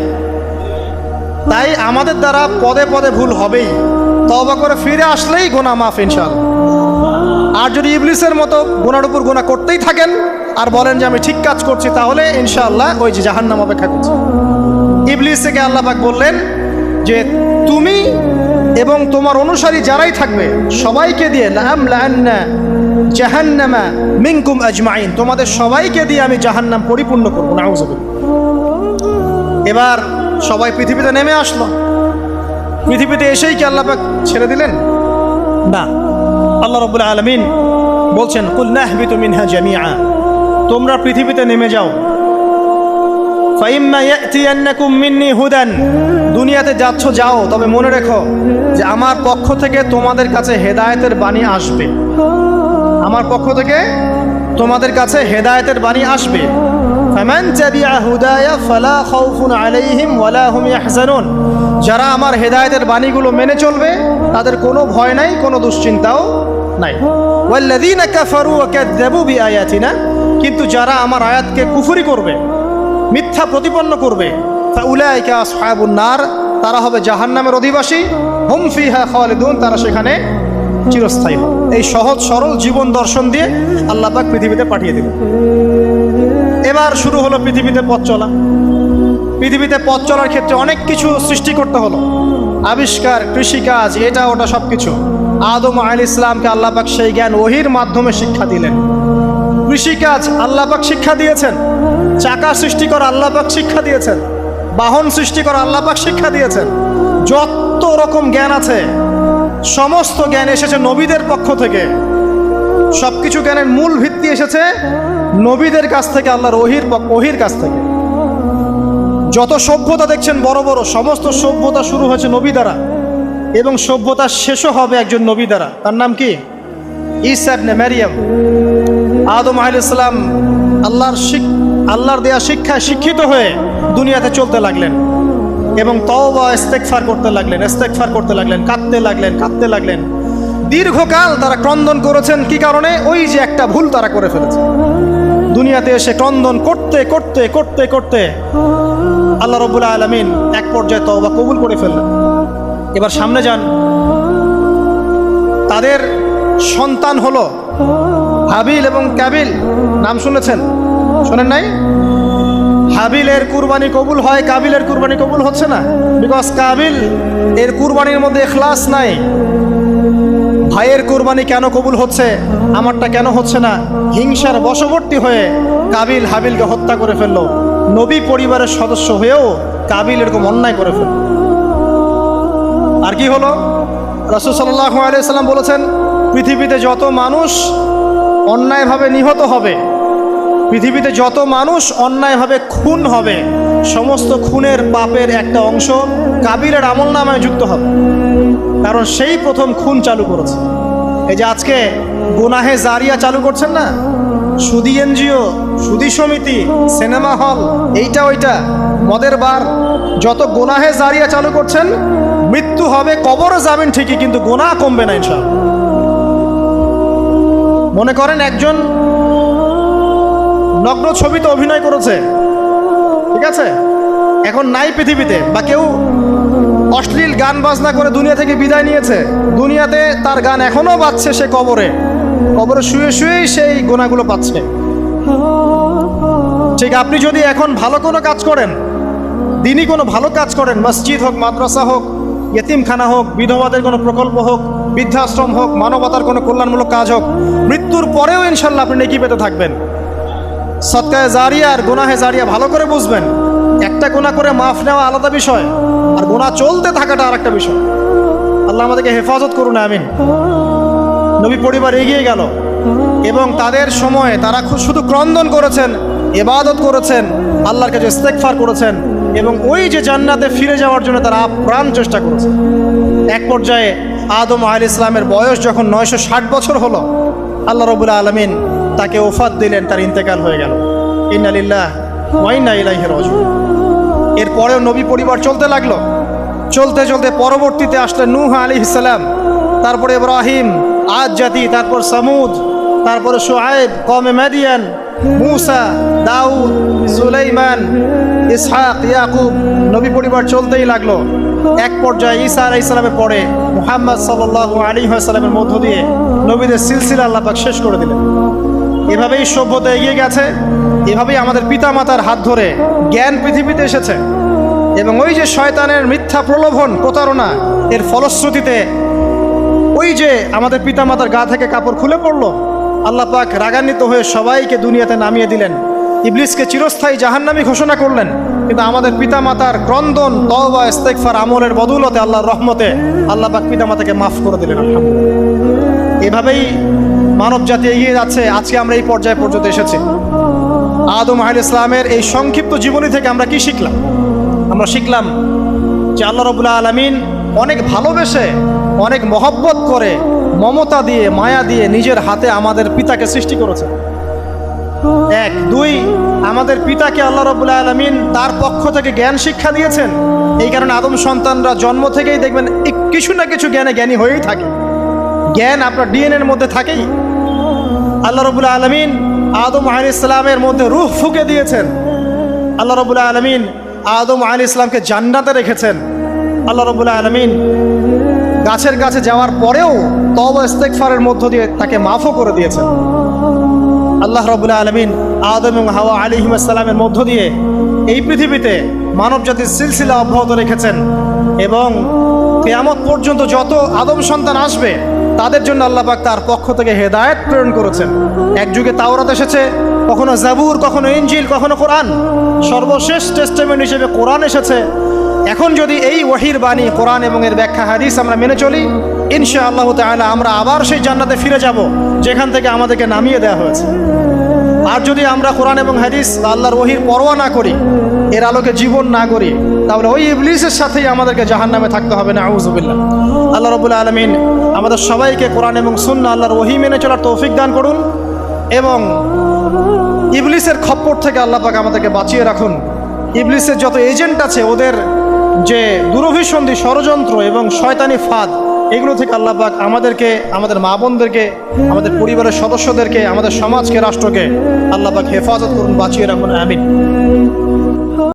তাই আমাদের দ্বারা পদে পদে ভুল হবেই, তওবা করে ফিরে আসলেই গুনাহ মাফ ইনশাআল্লাহ। আর যদি ইবলিসের মতো গুনার উপর গুনাহ করতেই থাকেন আর বলেন যে আমি ঠিক কাজ করছি, তাহলে ইনশাআল্লাহ ওই যে জাহান্নাম অপেক্ষা করছে। ইবলিসকে আল্লাহ পাক বললেন যে তুমি এবং তোমার অনুসারী যারাই থাকবে সবাইকে দিয়ে লাআমলাআন্না জাহান্নামা মিনকুম আজমাইন, তোমাদের সবাইকে দিয়ে আমি জাহান্নাম পরিপূর্ণ করব। নাউযুবিল্লাহ। এবার সবাই পৃথিবীতে নেমে আসলো। পৃথিবীতে এসেই কি আল্লাহ পাক ছেড়ে দিলেন? না। আল্লাহ রাব্বুল আলামিন বলছেন কুল নাহবিতু মিনহা জামিআ, তোমরা পৃথিবীতে নেমে যাও। ফাইম্মা ইয়াতিয়ান্নাকুম মিন্নি হুদান, দুনিয়াতে যাচ্ছ যাও, তবে মনে রেখো যে আমার পক্ষ থেকে তোমাদের কাছে হেদায়েতের বাণী আসবে। আমার পক্ষ থেকে তোমাদের কাছে হেদায়েতের বাণী আসবে। ফামান তাবিআ হুদায়া ফালা খাউফুন আলাইহিম ওয়ালা হুম ইয়াহজানুন, যারা আমার হেদায়েতের বাণীগুলো মেনে চলবে তাদের কোনো ভয় নাই, কোনো দুশ্চিন্তাও নাই। ওয়াল্লাযীনা কাফারু ওয়া কাযযাবু বিআয়াতিনা, কিন্তু যারা আমার আয়াতকে কুফরি করবে, মিথ্যা প্রতিপন্ন করবে, ফাউলাইকা আসহাবুন নার, তারা হবে জাহান্নামের অধিবাসী। হুম ফিহা খালিদুন, তারা সেখানে চিরস্থায়ী হবে। এই সহজ সরল জীবন দর্শন দিয়ে আল্লাহ পাক পৃথিবীতে পাঠিয়ে দিলেন। এবার শুরু হলো পৃথিবীতে পথ চলা। পৃথিবীতে পথ চলার ক্ষেত্রে অনেক কিছু সৃষ্টি করতে হলো, আবিষ্কার, কৃষিকাজ, এটা ওটা সব কিছু। আদম আলাইহিস সালামকে আল্লাহ পাক সেই জ্ঞান ওহীর মাধ্যমে শিক্ষা দিলেন। কৃষিকাজ আল্লাহ পাক শিক্ষা দিয়েছেন, চাকা সৃষ্টি করা আল্লাহ পাক শিক্ষা দিয়েছেন, বাহন সৃষ্টি করা আল্লাহ পাক শিক্ষা দিয়েছেন। যত রকম জ্ঞান আছে সমস্ত জ্ঞান এসেছে নবীদের পক্ষ থেকে। সবকিছু জ্ঞানের মূল ভিত্তি এসেছে নবীদের কাছ থেকে, আল্লাহর ওহীর কাছ থেকে। যত সভ্যতা দেখছেন বড় বড়, সমস্ত সভ্যতা শুরু হয়েছে নবী দ্বারা, এবং সভ্যতা শেষও হবে একজন নবী দ্বারা। তার নাম কি? ঈসা ইবনে মারইয়াম। আদম আলাইহিস সালাম আল্লাহর দেয়া শিক্ষায় শিক্ষিত হয়ে দুনিয়াতে চলতে লাগলেন এবং তওবা ইস্তেগফার করতে লাগলেন, কাঁদতে লাগলেন। দীর্ঘকাল তারা ক্রন্দন করেছেন। কি কারণে? ওই যে একটা ভুল তারা করে ফেলেছে। দুনিয়াতে এসে ক্রন্দন করতে আল্লাহ রাব্বুল আলামিন এক পর্যায়ে তওবা কবুল করে ফেললেন। এবার সামনে যান। তাদের সন্তান হলো হাবিল এবং কাবিল। নাম শুনেছেন? শোনেন নাই? হাবিলের কুরবানি কবুল হয়, কাবিলের কুরবানি কবুল হচ্ছে না। বিকজ কাবিল এর কুরবানির মধ্যে ইখলাস নাই। ভাইয়ের কুরবানি কেন কবুল হচ্ছে, আমারটা কেন হচ্ছে না? হিংসার বশবর্তী হয়ে কাবিল হাবিলকে হত্যা করে ফেললো। নবী পরিবারের সদস্য হয়েও কাবিল এরকম অন্যায় করে ফেলল। আর কি হলো? রাসূল সাল্লাল্লাহু আলাইহি সাল্লাম বলেছেন, পৃথিবীতে যত মানুষ অন্যায়ভাবে নিহত হবে, পৃথিবীতে যত মানুষ অন্যায়ভাবে খুন হবে, সমস্ত খুনের পাপের একটা অংশ কাবিলের আমলনামায় যুক্ত হবে। কারণ সেই প্রথম খুন চালু করেছে। এই যে আজকে গুনাহে জারিয়া চালু করছেন না, সুদী এনজিও, সুদী সমিতি, সিনেমা হল, এইটা ওইটা, মদের বার, যত গুনাহে জারিয়া চালু করছেন, মৃত্যু হবে, কবরে যাবেন ঠিকই, কিন্তু গুনাহ কমবে না ইনশাআল্লাহ। মনে করেন একজন নগ্ন ছবিতে অভিনয় করেছে, ঠিক আছে, এখন নাই পৃথিবীতে, বা কেউ অশ্লীল গান বাজনা করে দুনিয়া থেকে বিদায় নিয়েছে, দুনিয়াতে তার গান এখনো বাজছে, সে কবরে শুয়ে শুয়েই সেই গুনাহগুলো পাচ্ছে। ঠিক আপনি যদি এখন ভালো কোনো কাজ করেন, দিনই কোনো ভালো কাজ করেন, মসজিদ হোক, মাদ্রাসা হোক, ইয়েতিমখানা হোক, বিধবাদের কোনো প্রকল্প হোক, বৃদ্ধাশ্রম হোক, মানবতার কোনো কল্যাণমূলক কাজ হোক, মৃত্যুর পরেও ইনশাল্লাহ আপনি নেকি পেতে থাকবেন। সদকায়ে জারিয়া আর গুনাহে জারিয়া ভালো করে বুঝবেন। একটা গুনাহ করে মাফ নেওয়া আলাদা বিষয়, আর গুনাহ চলতে থাকাটা আর একটা বিষয়। আল্লাহ আমাদেরকে হেফাজত করুন, আমিন। নবী পরিবার এগিয়ে গেল এবং তাদের সময়ে তারা শুধু ক্রন্দন করেছেন, ইবাদত করেছেন, আল্লাহর কাছে ইস্তেগফার করেছেন এবং ওই যে জান্নাতে ফিরে যাওয়ার জন্য তারা আপ্রাণ চেষ্টা করেছেন। এক পর্যায়ে আদম আলাইহিস সালামের বয়স যখন 960 বছর হলো, আল্লাহ রাব্বুল আলামিন তাকে ওফাত দিলেন, তার ইন্তেকাল হয়ে গেল। ইন্না লিল্লাহি ওয়া ইন্না ইলাইহি রাজিউন। এরপরেও নবী পরিবার চলতে লাগলো, চলতে চলতে পরবর্তীতে আসলেন নূহ আলাইহিস সালাম, তারপরে ইব্রাহিম, আদ জাতি, তারপর সামুদ, তারপরে শুআয়ব, কওমে মাদিয়ান, মূসা, দাউদ, সুলাইমান, ইসহাক, ইয়াকুব। নবী পরিবার চলতেই লাগলো। এক পর্যায়ে ঈসা আলাইহিস সালামের পরে মুহাম্মদ সাল্লাল্লাহু আলাইহি ওয়াসাল্লামের মধ্য দিয়ে নবীদের সিলসিলা আল্লাহ পাক শেষ করে দিলেন। এভাবেই সভ্যতা এগিয়ে গেছে, এভাবেই আমাদের পিতামাতার হাত ধরে জ্ঞান পৃথিবীতে এসেছে এবং ওই যে শয়তানের মিথ্যা প্রলোভন, প্রতারণা, এর ফলশ্রুতিতে ওই যে আমাদের পিতামাতার গা থেকে কাপড় খুলে পড়লো, আল্লাহ পাক রাগান্বিত হয়ে সবাইকে দুনিয়াতে নামিয়ে দিলেন, ইবলিসকে চিরস্থায়ী জাহান্নামী ঘোষণা করলেন। কিন্তু আমাদের পিতামাতার ক্রন্দন, তওবা, ইস্তেগফার আমলের বদৌলতে আল্লাহর রহমতে আল্লাহ পাক পিতামাতাকে মাফ করে দিলেন, আলহামদুলিল্লাহ। এভাবেই মানব জাতি এগিয়ে যাচ্ছে। আজকে আমরা এই পর্যায়ে পর্যন্ত এসেছি। আদম আলাইহিস সালামের এই সংক্ষিপ্ত জীবনী থেকে আমরা কি শিখলাম? আমরা শিখলাম যে আল্লাহ রাব্বুল আলামিন অনেক ভালোবেসে, অনেক মহব্বত করে, মমতা দিয়ে, মায়া দিয়ে নিজের হাতে আমাদের পিতাকে সৃষ্টি করেছেন। এক, দুই, আমাদের পিতাকে আল্লাহ রাব্বুল আলামিন তার পক্ষ থেকে জ্ঞান শিক্ষা দিয়েছেন। এই কারণে আদম সন্তানরা জন্ম থেকেই দেখবেন কিছু না কিছু জ্ঞানী হয়েই থাকে। জ্ঞান আপনার ডিএনএর মধ্যে থাকেই। আল্লাহ রাব্বুল আলামিন আদম আলাইহিস সালামের মধ্যে রূহ ফুঁকে দিয়েছেন। আল্লাহ রাব্বুল আলামিন আদম আলাইহিস সালামকে জান্নাতে রেখেছেন। আল্লাহ রাব্বুল আলামিন গাছের কাছে যাওয়ার পরেও তওবা ইস্তেগফারের মধ্য দিয়ে তাকে মাফও করে দিয়েছেন। আল্লাহ রাব্বুল আলামিন আদম এবং হাওয়া আলাইহিস সালামের মধ্য দিয়ে এই পৃথিবীতে মানব জাতির সিলসিলা অব্যাহত রেখেছেন এবং কিয়ামত পর্যন্ত যত আদম সন্তান আসবে তাদের জন্য আল্লাহ পাক তার পক্ষ থেকে হেদায়েত প্রেরণ করেছেন। এক যুগে তাওরাত এসেছে, কখনো জাবুর, কখনো ইনজিল, কখনো কোরআন, সর্বশেষ টেস্টামেন্ট হিসেবে কোরআন এসেছে। এখন যদি এই ওহীর বাণী, কোরআন এবং এর ব্যাখ্যা হাদিস আমরা মেনে চলি, ইনশাআল্লাহ তাআলা আমরা আবার সেই জান্নাতে ফিরে যাব যেখান থেকে আমাদেরকে নামিয়ে দেওয়া হয়েছে। আর যদি আমরা কোরআন এবং হাদিস বা আল্লাহর ওহীর পরোয়া না করি, এর আলোকে জীবন না করি, তাহলে ওই ইবলিসের সাথেই আমাদেরকে জাহান্নামে থাকতে হবে। নাউযুবিল্লাহ। আল্লাহ রাব্বুল আলামিন আমাদের সবাইকে কোরআন এবং সুন্নাহ, আল্লাহর ওহী মেনে চলার তৌফিক দান করুন এবং ইবলিসের খপ্পর থেকে আল্লাহ পাক আমাদেরকে বাঁচিয়ে রাখুন। ইবলিসের যত এজেন্ট আছে, ওদের যে দুরভিসন্ধি, ষড়যন্ত্র এবং শয়তানি ফাঁদ, এগুলো থেকে আল্লাহ পাক আমাদেরকে, আমাদের মা বোনদেরকে, আমাদের পরিবারের সদস্যদেরকে, আমাদের সমাজকে, রাষ্ট্রকে আল্লাহ পাক হেফাজত করুন, বাঁচিয়ে রাখুন। আমিন।